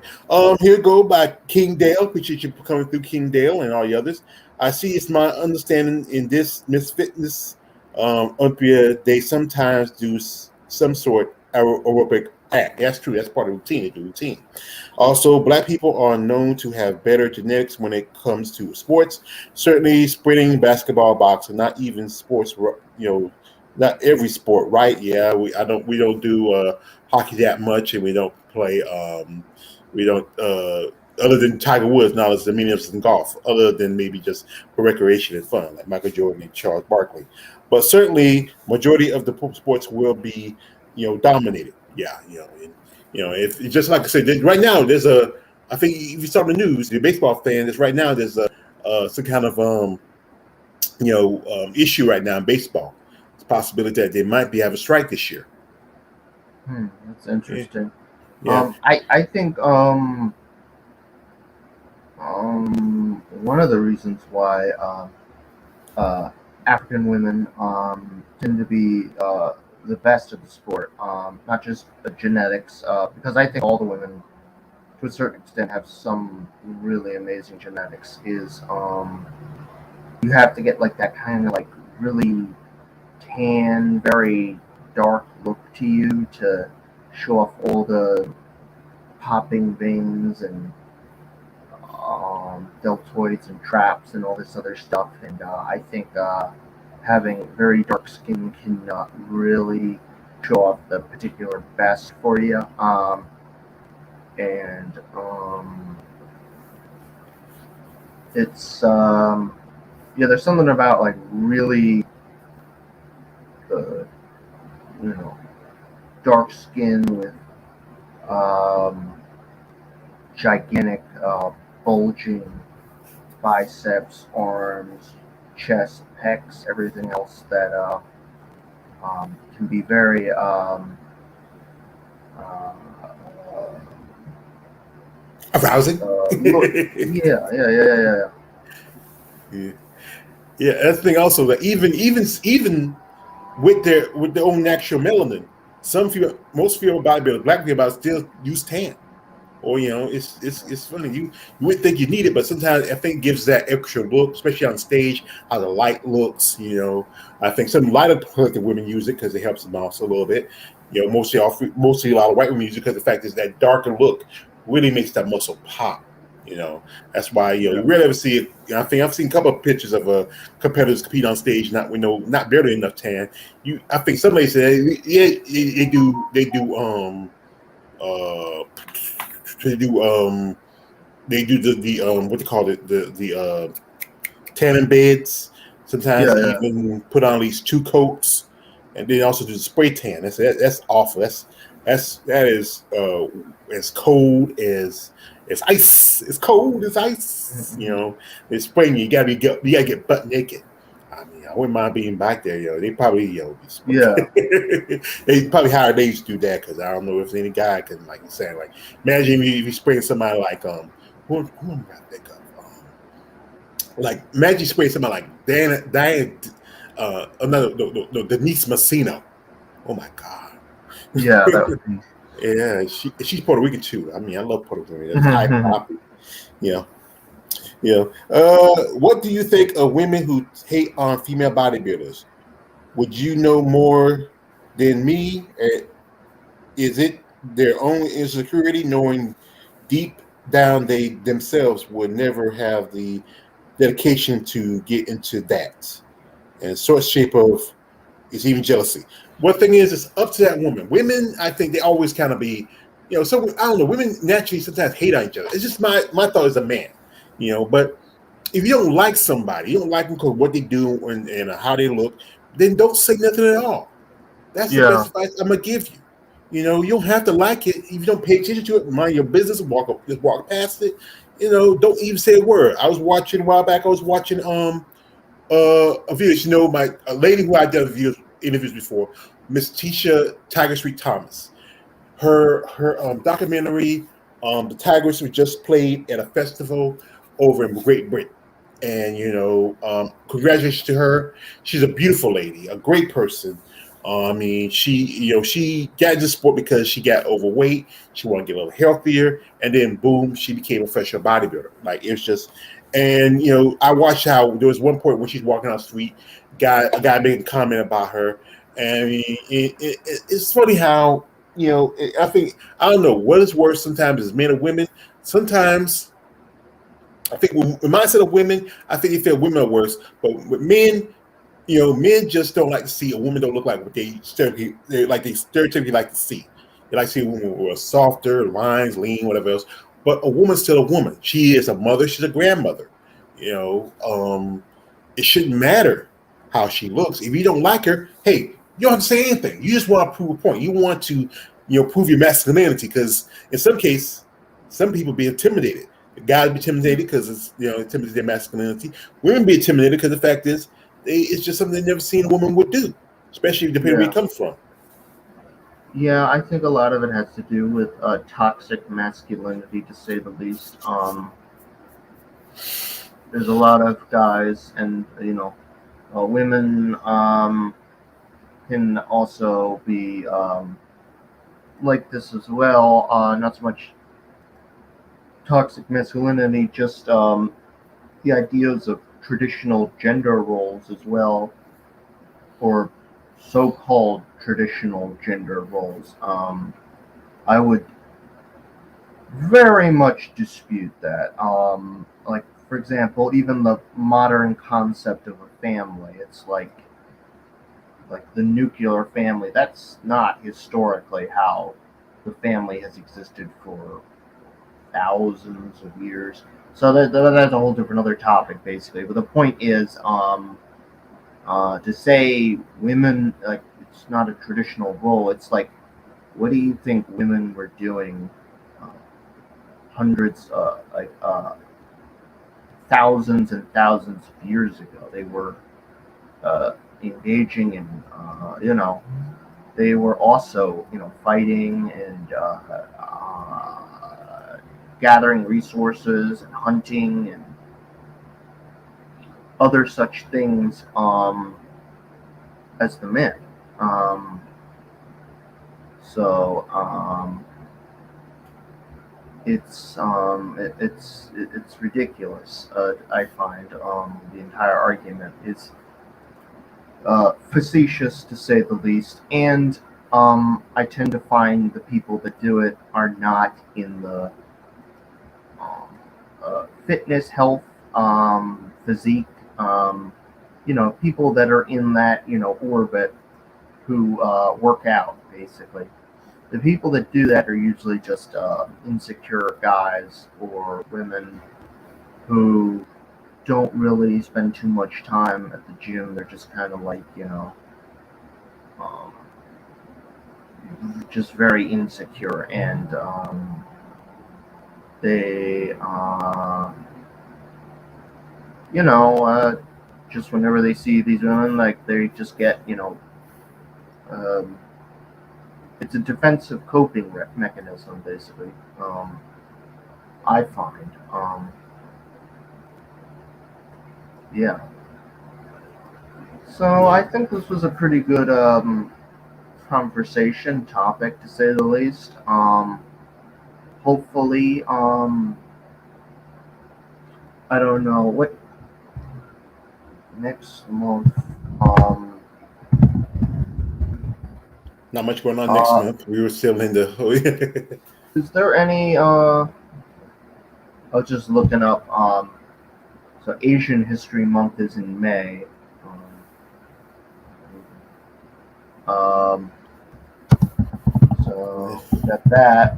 Here go by King Dale. Appreciate you for coming through, King Dale, and all the others. I see it's my understanding in this Miss Fitness Olympia, they sometimes do some sort of aerobic act. That's true. That's part of the routine. They do routine. Also, Black people are known to have better genetics when it comes to sports. Certainly, sprinting, basketball, boxing, not even sports. Not every sport, right? Yeah, we don't do hockey that much, and we don't play. We don't other than Tiger Woods, not as the many of us in golf. Other than maybe just for recreation and fun, like Michael Jordan and Charles Barkley. But certainly, majority of the sports will be dominated. Yeah, if just like I said, right now there's a. I think if you saw the news, the baseball fan is right now. There's a some kind of issue right now in baseball. It's a possibility that they might be having a strike this year. That's interesting. Yeah. I think one of the reasons why African women tend to be the best at the sport, not just the genetics, because I think all the women, to a certain extent, have some really amazing genetics. Is you have to get like that kind of like really tan, very dark look to you to show off all the popping veins and deltoids and traps and all this other stuff. And I think having very dark skin can really show off the particular best for you. And it's there's something about like really dark skin with gigantic bulging biceps, arms, chest, pecs, everything else that can be very arousing. Yeah. Yeah, that's the thing. Also, that even with their own natural melanin, most female bodybuilders, Black people, still use tan. Or it's funny. You would think you need it, but sometimes I think it gives that extra look, especially on stage, how the light looks. I think some lighter colored women use it because it helps them also a little bit. Mostly a lot of white women use it because the fact is that darker look really makes that muscle pop. That's why you rarely ever see it. I think I've seen a couple of pictures of competitors compete on stage not barely enough tan. I think some ladies say they do they do the what they call it, the tanning beds. Sometimes they even put on at least 2 coats, and then also do the spray tan. That's awful. That is as cold as ice. It's cold as ice. It's spraying you. You gotta get butt naked. I mean, I wouldn't mind being back there. They probably they probably hire ladies to do that because I don't know if any guy can imagine if you spraying somebody like who am I think of like imagine spraying somebody like Diane Denise Messina. Oh my God. Yeah, that would be. Yeah, she's Puerto Rican too. I mean, I love Puerto Rican. That's high copy. What do you think of women who hate on female bodybuilders? Would you know more than me? Is it their own insecurity, knowing deep down they themselves would never have the dedication to get into that? And sort shape of is even jealousy. One thing is, it's up to that woman. Women, I think they always kind of be, so I don't know. Women naturally sometimes hate on each other. It's just my thought as a man, But if you don't like somebody, you don't like them because what they do and how they look, then don't say nothing at all. That's the best advice I'm gonna give you. You don't have to like it. If you don't pay attention to it, mind your business, just walk past it. Don't even say a word. I was watching a while back. I was watching a video. A lady who I did interviews before, Miss Tisha Tiger Street Thomas. Her documentary The Tigress was just played at a festival over in Great Britain. And, congratulations to her. She's a beautiful lady, a great person. I mean, she got into sport because she got overweight. She wanted to get a little healthier. And then, boom, she became a professional bodybuilder. Like, it's just, and, I watched how there was one point when she's walking down the street, a guy made a comment about her. And I mean, it's funny how, I think, I don't know what is worse sometimes is men or women. Sometimes I think with mindset of women, I think they feel women are worse. But with men, men just don't like to see a woman don't look like what they stereotypically like to see. They like to see a woman with softer lines, lean, whatever else. But a woman's still a woman. She is a mother. She's a grandmother. It shouldn't matter how she looks. If you don't like her, hey, you don't have to say anything. You just want to prove a point. You want to, prove your masculinity, because in some cases, some people be intimidated. Guys be intimidated because it's, intimidated their masculinity. Women be intimidated because the fact is, it's just something they've never seen a woman would do, especially depending where it comes from. Yeah, I think a lot of it has to do with toxic masculinity, to say the least. There's a lot of guys, and women can also be like this as well. Not so much toxic masculinity, just the ideas of traditional gender roles as well, or so-called traditional gender roles. I would very much dispute that. Like, for example, even the modern concept of a family, it's like the nuclear family. That's not historically how the family has existed for thousands of years. So that's a whole different other topic, basically. But the point is, to say women, like, it's not a traditional role. It's like, what do you think women were doing hundreds, thousands and thousands of years ago? They were engaging in, they were also, fighting and gathering resources and hunting and other such things as the men. It's ridiculous. I find the entire argument is facetious, to say the least, and I tend to find the people that do it are not in the fitness, health, physique, people that are in that orbit who work out, basically. The people that do that are usually just insecure guys or women who don't really spend too much time at the gym. They're just kind of like, just very insecure, and they, just whenever they see these women, like, they just get, it's a defensive coping mechanism, basically. I find, yeah. So I think this was a pretty good conversation topic, to say the least. Hopefully, I don't know what next month. Not much going on next month. We were still in the. Is there any? I was just looking up. So Asian History Month is in May. So we got that.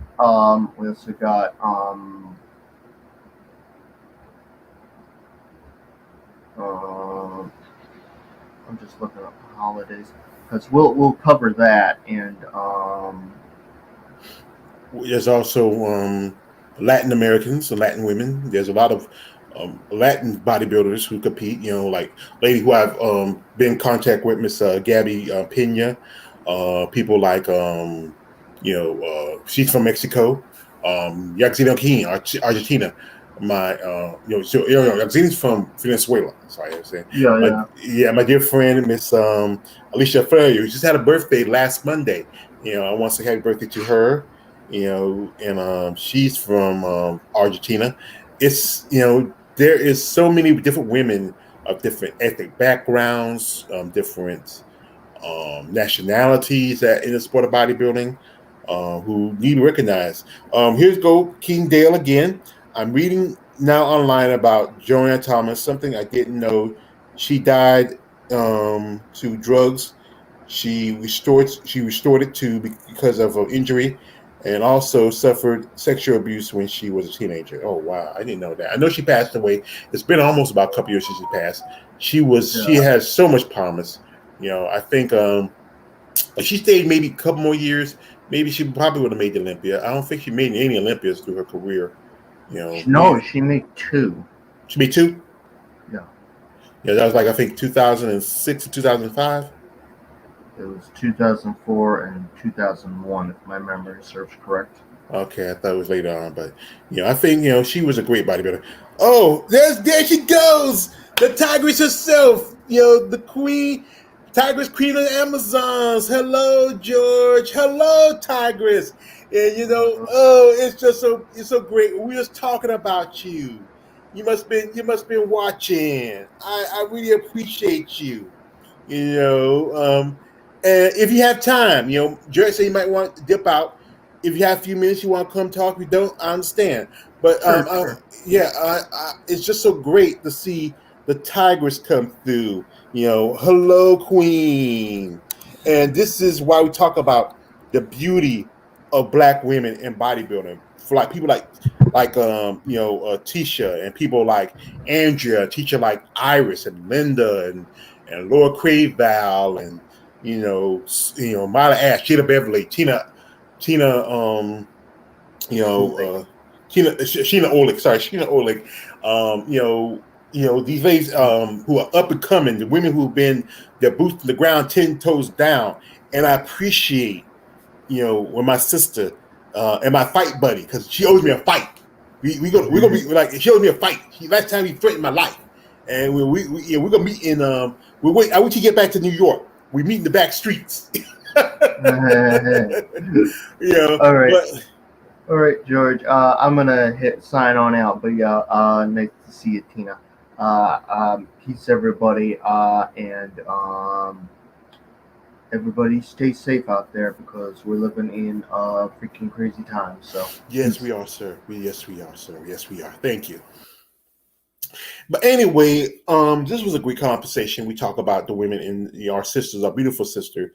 We also got I'm just looking up the holidays, because we'll cover that, and there's also Latin Americans, so Latin women. There's a lot of Latin bodybuilders who compete. Like lady who I've been in contact with, Miss Gabby Pena. People like she's from Mexico. Yaxina King, Argentina. Yaxina's from Venezuela. Sorry, I'm saying. My dear friend, Miss Alicia Ferrier, who just had a birthday last Monday. I want to say happy birthday to her. And she's from Argentina. It's there is so many different women of different ethnic backgrounds, different nationalities that in the sport of bodybuilding who need to recognize. Here's go King Dale again. I'm reading now online about Joanne Thomas, something I didn't know. She died to drugs. She restored it to because of an injury, and also suffered sexual abuse when she was a teenager. Oh wow, I didn't know that. I know she passed away. It's been almost about a couple years since she passed. She has so much promise. I think if she stayed maybe a couple more years, maybe she probably would have made the Olympia. I don't think she made any Olympias through her career. No, she made 2. She made 2? Yeah. Yeah, that was like I think 2006 and 2005. It was 2004 and 2001, if my memory serves correct. Okay, I thought it was later on, but I think she was a great bodybuilder. Oh, there she goes, the Tigress herself. The queen, Tigress, queen of the Amazons. Hello, George. Hello, Tigress. And it's so great. We was talking about you. You must been watching. I really appreciate you. And if you have time, Jared said you might want to dip out. If you have a few minutes, you want to come talk. If you don't, I understand. But Sure. it's just so great to see the Tigress come through. Hello, Queen. And this is why we talk about the beauty of Black women in bodybuilding. For like people like Tisha, and people like Andrea, teacher like Iris and Linda and Laura Craval, and Mila Ash, Sheena Beverly, Sheena Oleg. Sorry, Sheena Oleg. These ladies who are up and coming, the women who've been their boots to the ground, 10 toes down, and I appreciate when my sister and my fight buddy, because she owes me a fight. We're gonna be like, she owes me a fight. Last time he threatened my life, and we're gonna meet in I want you to get back to New York. We meet in the back streets. All right, George. I'm gonna hit sign on out, but nice to see you, Tina. Peace, everybody, and everybody stay safe out there because we're living in freaking crazy times. So yes, we are, sir. Yes, we are, sir. Yes, we are. Thank you. But anyway, this was a great conversation. We talk about the women in our sisters, our beautiful sister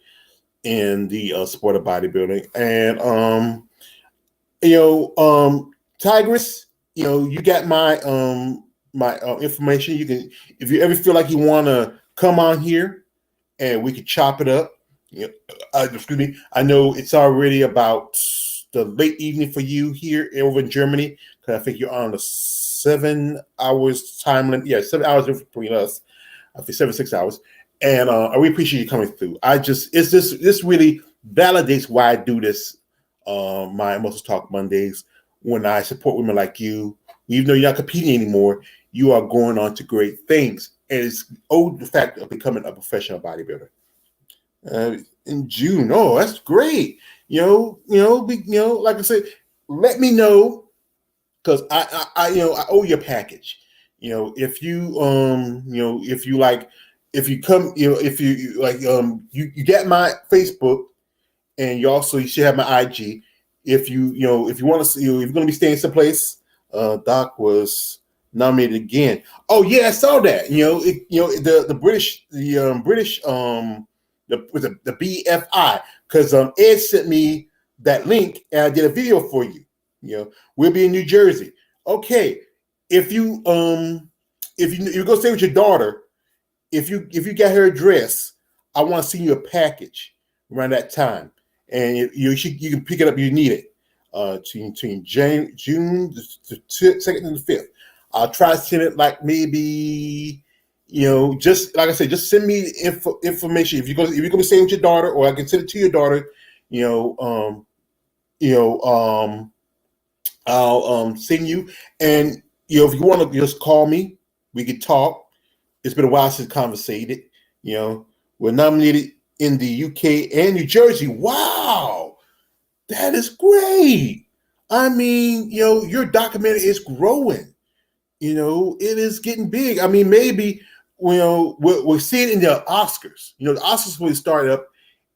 in the sport of bodybuilding, and Tigress, you got my my information. You can, if you ever feel like you want to come on here and we could chop it up. Excuse me. I know it's already about the late evening for you here over in Germany, because I think you're on the 7 hours time limit. Yeah, 7 hours between us. I think 6 hours. And I really appreciate you coming through. This really validates why I do this. My MuscleTalk Mondays, when I support women like you, even though you're not competing anymore, you are going on to great things, and it's the fact of becoming a professional bodybuilder. In June, oh, that's great. Like I said, let me know, because I owe you a package. If you you get my Facebook. And you should have my IG. If you want to see, if you're going to be staying someplace, Doc was nominated again. Oh yeah, I saw that. The British, the BFI, because Ed sent me that link and I did a video for you. We'll be in New Jersey. Okay, if you go stay with your daughter, if you got her address, I want to send you a package around that time. And you can pick it up if you need it between June the 2nd and the 5th. I'll try to send it like maybe, just like I said, just send me information. If you're gonna be staying with your daughter, or I can send it to your daughter, I'll send you. And if you want to just call me, we could talk. It's been a while since conversated. We're nominated in the UK and New Jersey. Wow, that is great. I mean, your documentary is growing. It is getting big. I mean, maybe we'll see it in the Oscars. The Oscars will start up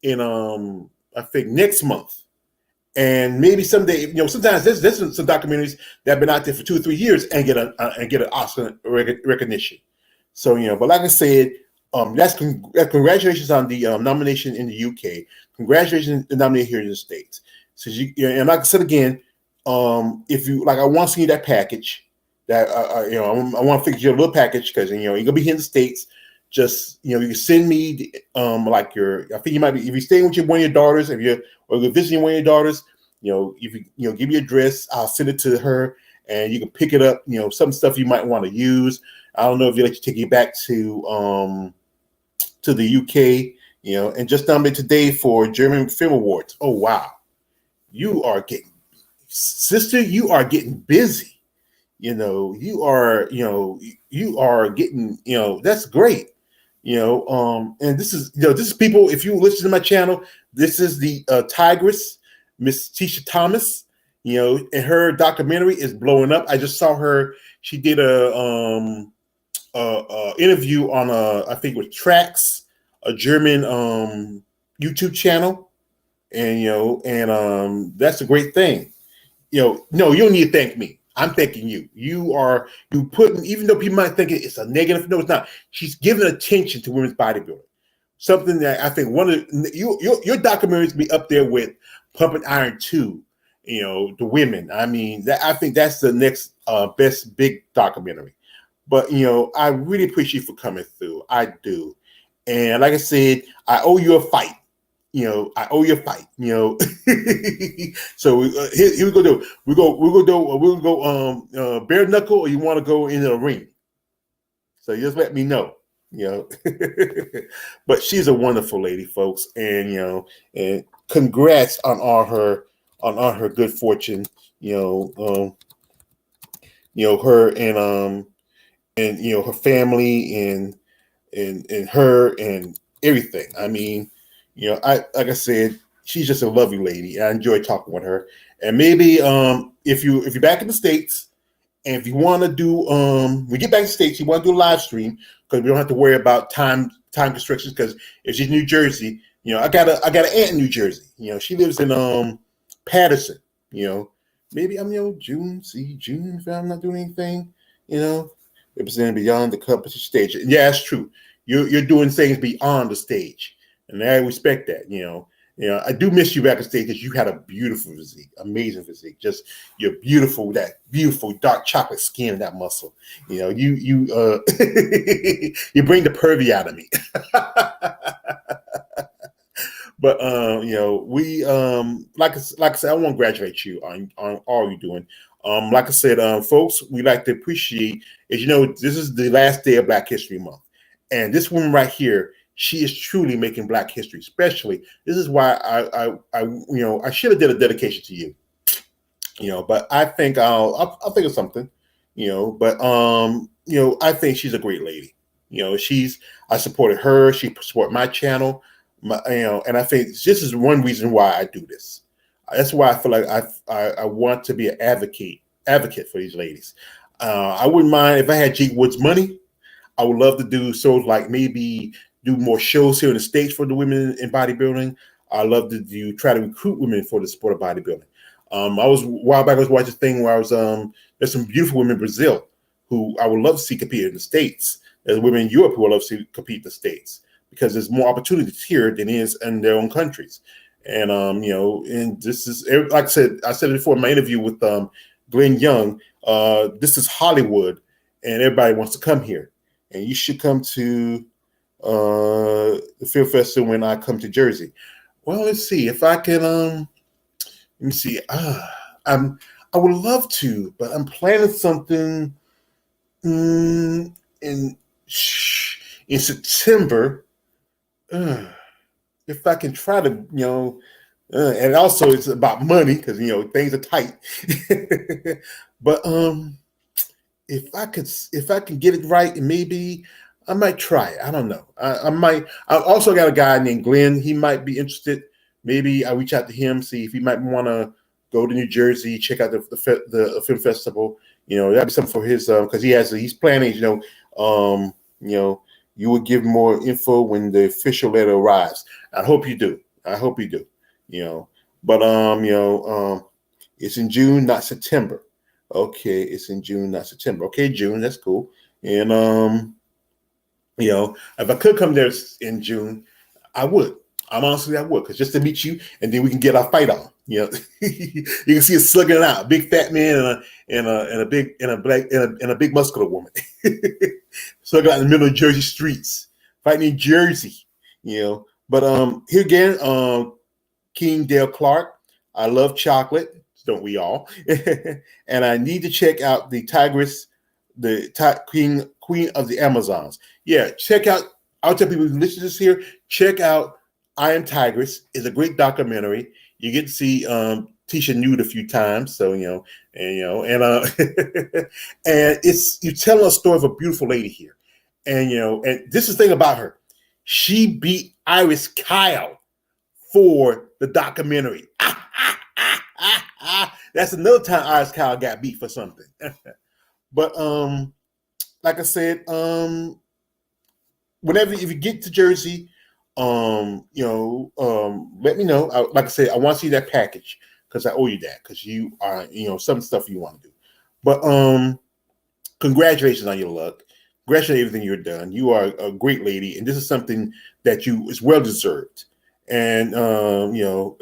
in I think next month. And maybe someday, sometimes there's some documentaries that have been out there for 2 or 3 years and get an Oscar recognition. So but like I said, that's congratulations on the nomination in the UK. Congratulations on the nomination here in the States. So and like I said again, if you like, I want to see that package. That I want to fix your little package because you're gonna be here in the States. Just you can send me I think you might be, if you're staying with one of your daughters, or you're visiting one of your daughters, if you give me your address, I'll send it to her and you can pick it up. Some stuff you might want to use. I don't know if you let you take it back to the UK, and just nominated today for German Film Awards. Oh wow, you are getting busy. You are getting, that's great. And this is people, if you listen to my channel, this is the Tigress, Miss Tisha Thomas, and her documentary is blowing up. I just saw her. She did a interview on I think it was Trax, a German YouTube channel. And that's a great thing. No, you don't need to thank me. I'm thanking you. You putting, even though people might think it's a negative, no, it's not. She's giving attention to women's bodybuilding. Something that I think your documentaries be up there with Pumping Iron 2, the women. I mean, I think that's the next best big documentary. But I really appreciate you for coming through. I do. And like I said, I owe you a fight. I owe you a fight. So here we go. We'll go bare knuckle, or you want to go into the ring. So just let me know. But she's a wonderful lady, folks, and and congrats on all her good fortune. Her and her family and her and everything. I mean. Like I said, she's just a lovely lady. I enjoy talking with her. And maybe if you're back in the States, and if you want to do we get back to the States, you want to do a live stream, because we don't have to worry about time constrictions. Because if she's in New Jersey, I got an aunt in New Jersey. She lives in Patterson. Maybe I'm June if I'm not doing anything. Representing beyond the competition stage. And yeah, that's true. You're doing things beyond the stage. And I respect that, I do miss you back on stage, because you had a beautiful physique, amazing physique. Just you're beautiful, that beautiful dark chocolate skin and that muscle. You you bring the pervy out of me. But we like I said, I want to congratulate you on all you're doing. Like I said, folks, we like to appreciate, as this is the last day of Black History Month, and this woman right here, she is truly making Black history. Especially, this is why I should have did a dedication to you. But I think I'll think of something. But I think she's a great lady. I supported her. She supported my channel. And I think this is one reason why I do this. That's why I feel like I want to be an advocate for these ladies. I wouldn't mind if I had Jake Wood's money. I would love to do shows, like maybe do more shows here in the States for the women in bodybuilding. I love to try to recruit women for the sport of bodybuilding. A while back, I was watching a thing where there's some beautiful women in Brazil who I would love to see compete in the States. There's women in Europe who would love to see compete in the States, because there's more opportunities here than is in their own countries. And and this is, like I said it before in my interview with Glenn Young. This is Hollywood, and everybody wants to come here, and you should come to the Film Festival when I come to Jersey. Well, let's see if I can. Let me see. I would love to, but I'm planning something in September. If I can try to, And also it's about money because things are tight. But if I can get it right, and maybe I might try it. I don't know. I might. I also got a guy named Glenn. He might be interested. Maybe I reach out to him, see if he might want to go to New Jersey, check out the film festival. That'd be something for his because he's planning. You will give more info when the official letter arrives. I hope you do. But it's in June, not September. Okay, it's in June, not September. Okay, June, that's cool. And if I could come there in June, I would. I would, because just to meet you, and then we can get our fight on. You can see us slugging it out. Big fat man and a big muscular woman. Slugging out in the middle of Jersey streets, fighting in Jersey. But here again, King Dale Clark. I love chocolate, don't we all? And I need to check out the Tigress, Queen of the Amazons. Yeah, check out. I'll tell people who listen to this here, check out I Am Tigress. It's a great documentary. You get to see Tisha nude a few times, so and it's you telling a story of a beautiful lady here, and and this is the thing about her. She beat Iris Kyle for the documentary. That's another time Iris Kyle got beat for something. But like I said, if you get to Jersey, let me know. Like I said, I want to see that package because I owe you that because you are, some stuff you want to do. But congratulations on your luck. Congratulations on everything you've done. You are a great lady, and this is something that is well deserved. And you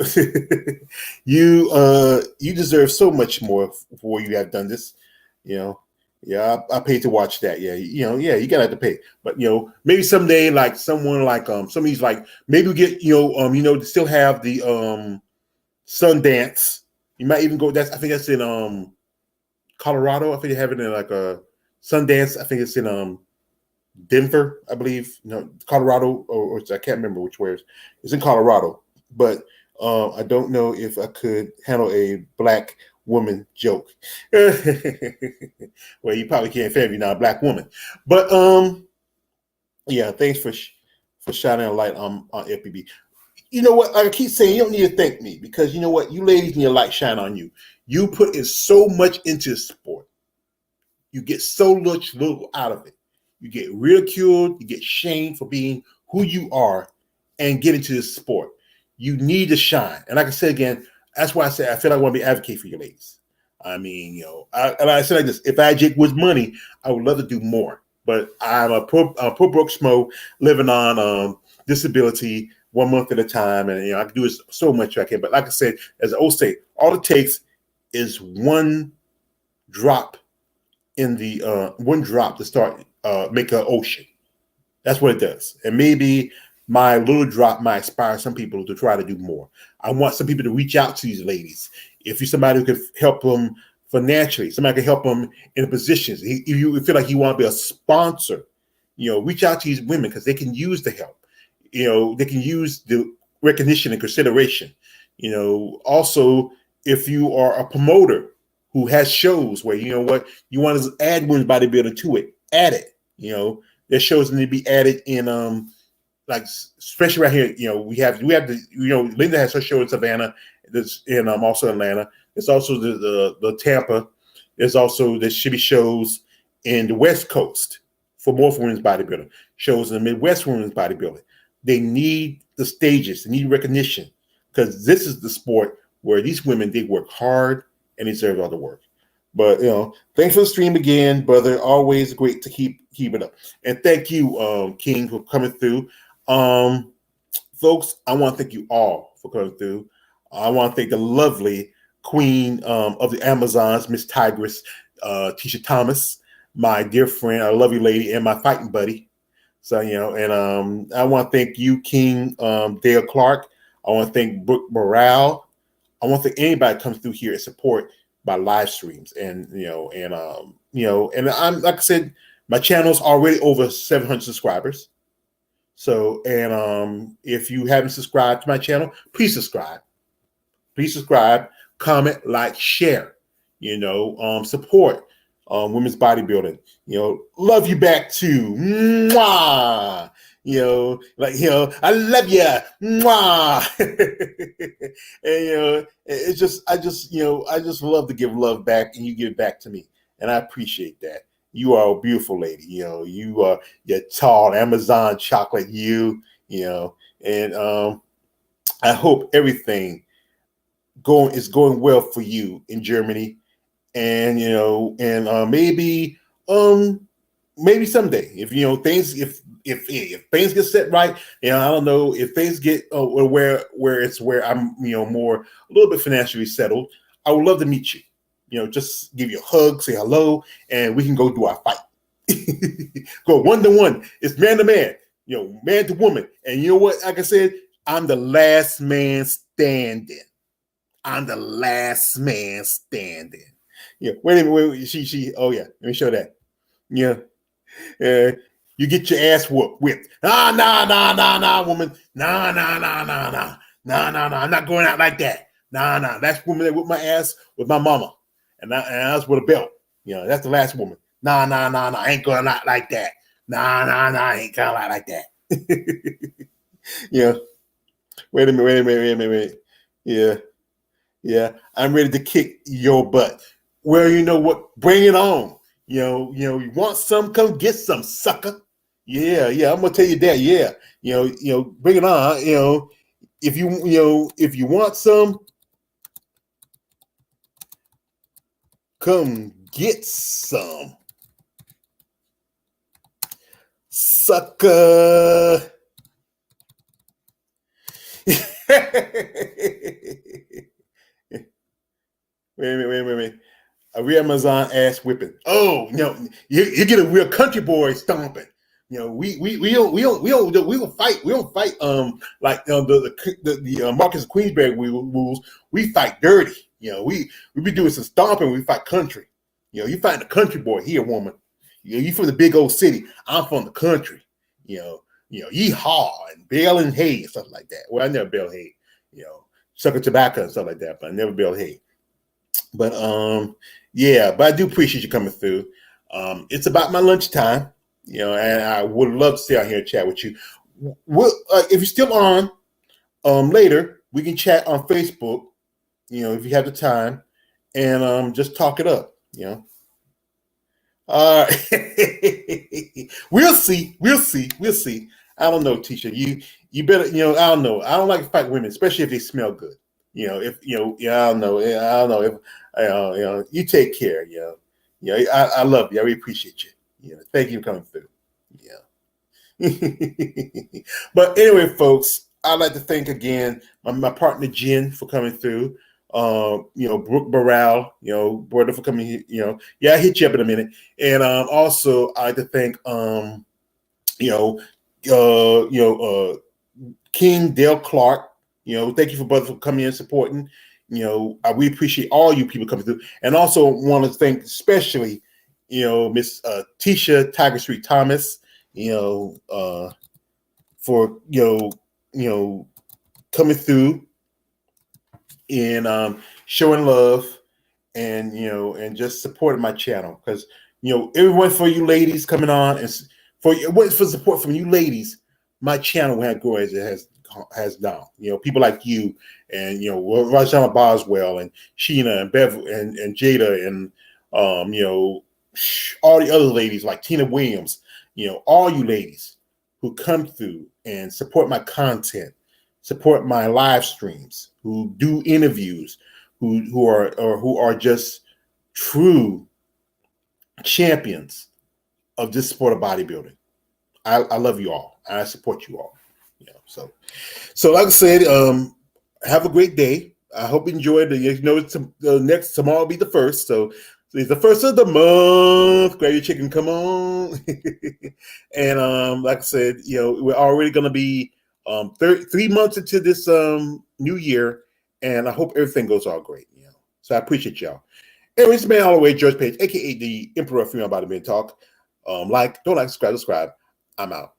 deserve so much more for you have done this. Yeah, I paid to watch that. Yeah, you gotta have to pay. But maybe someday, like someone like somebody's like maybe we get to still have the Sundance. You might even go. I think that's in Colorado. I think they have it in like a Sundance. I think it's in Denver, I believe. Colorado, or I can't remember which way it's in Colorado. But I don't know if I could handle a black woman joke. Well, you probably can't fail if you're not a black woman. But yeah, thanks for shining a light on FBB. You know what? Like I keep saying, you don't need to thank me because you know what? You ladies need a light shine on you. You put in so much into the sport. You get so much little out of it. You get ridiculed. You get shamed for being who you are and get into this sport. You need to shine. And like I said again, that's why I say I feel like I want to be advocate for you ladies. I mean, I said like this: if I had Jake Woods' money, I would love to do more. But I'm a poor broke schmo living on disability 1 month at a time, and I can do so much I can. But like I said, as I always say, all it takes is one drop in the one drop to start make an ocean. That's what it does, and maybe my little drop might inspire some people to try to do more. I want some people to reach out to these ladies. If you're somebody who can help them financially, somebody can help them in positions. If you feel like you want to be a sponsor, reach out to these women because they can use the help. They can use the recognition and consideration. Also, if you are a promoter who has shows where you want to add women's bodybuilding to it, add it. Their shows need to be added in like especially right here, we have the Linda has her show in Savannah, and also Atlanta. There's also the Tampa. There's also there should be shows in the West Coast for more for women's bodybuilding. Shows in the Midwest for women's bodybuilding. They need the stages. They need recognition because this is the sport where these women they work hard and they deserve all the work. But thanks for the stream again, brother. Always great to keep it up. And thank you, King, for coming through. Folks, I want to thank you all for coming through. I want to thank the lovely Queen of the Amazons, Miss Tigress, Tisha Thomas, my dear friend, a lovely lady, and my fighting buddy. So, and I want to thank you, King Dale Clark. I want to thank Brooke Morale. I want to thank anybody that comes through here and support my live streams. And, and I'm, like I said, my channel's already over 700 subscribers. So, and if you haven't subscribed to my channel, please subscribe. please subscribe, comment, like, share. Support women's bodybuilding. Love you back too. Mwah! I love you. Mwah! And I just love to give love back, and you give it back to me, and I appreciate that. You are a beautiful lady. You're tall, Amazon chocolate. And I hope everything is going well for you in Germany, and maybe someday if things get set right, I don't know, if things get where I'm more a little bit financially settled, I would love to meet you. Just give you a hug, say hello, and we can go do our fight. Go 1-to-1. It's man to man, man to woman. And you know what? Like I said, I'm the last man standing. I'm the last man standing. Wait a minute. She. Oh yeah. Let me show that. You get your ass whipped. Nah, woman. Nah. I'm not going out like that. Nah. That's woman that whipped my ass with my mama, and I was with a belt. That's the last woman. Nah. I ain't going out like that. Nah. I ain't going out like that. Wait a minute. Yeah. I'm ready to kick your butt. Well, you know what? Bring it on. You want some? Come get some, sucker. Yeah. I'm gonna tell you that. Yeah. Bring it on. If you want some, come get some, sucker. Wait a minute. A real Amazon ass whipping. Oh, you get a real country boy stomping. We don't fight. We don't fight like the Marcus of Queensberry rules. We fight dirty. We be doing some stomping. We fight country. You fighting the country boy here, woman. You from the big old city. I'm from the country. Yeehaw and bale and hay and stuff like that. Well, I never bale hay. Sucking tobacco and stuff like that, but I never bale hay. But but I do appreciate you coming through. It's about my lunchtime, and I would love to stay out here and chat with you. If you're still on, later we can chat on Facebook. If you have the time, and just talk it up. All right, we'll see. I don't know, Tisha. You better. I don't know. I don't like to fight women, especially if they smell good. I don't know. If you take care. I love you. I really appreciate you. Thank you for coming through. But anyway, folks, I'd like to thank again my partner Jen for coming through. Brooke Burrell, brother for coming here. I hit you up in a minute, and also I'd like to thank King Dale Clark. Thank you for coming in and supporting. I really appreciate all you people coming through, and also want to thank especially, Miss Tisha Tiger Street Thomas, for coming through and showing love and just supporting my channel, because everyone, for you ladies coming on and for support from you ladies, my channel won't grow as it has now. People like you and Rajana Boswell and Sheena and Bev and Jada and all the other ladies like Tina Williams, all you ladies who come through and support my content, support my live streams, who do interviews, who are just true champions of this sport of bodybuilding. I love you all. I support you all. So like I said, have a great day. I hope you enjoyed the next tomorrow will be the first. So it's the first of the month. Grab your chicken, come on. And like I said, we're already gonna be 3 months into this new year, and I hope everything goes all great. So I appreciate y'all. Anyway, it's man all the way, George Page, aka the Emperor of Female Bodybuilding Talk. Don't like, subscribe. I'm out.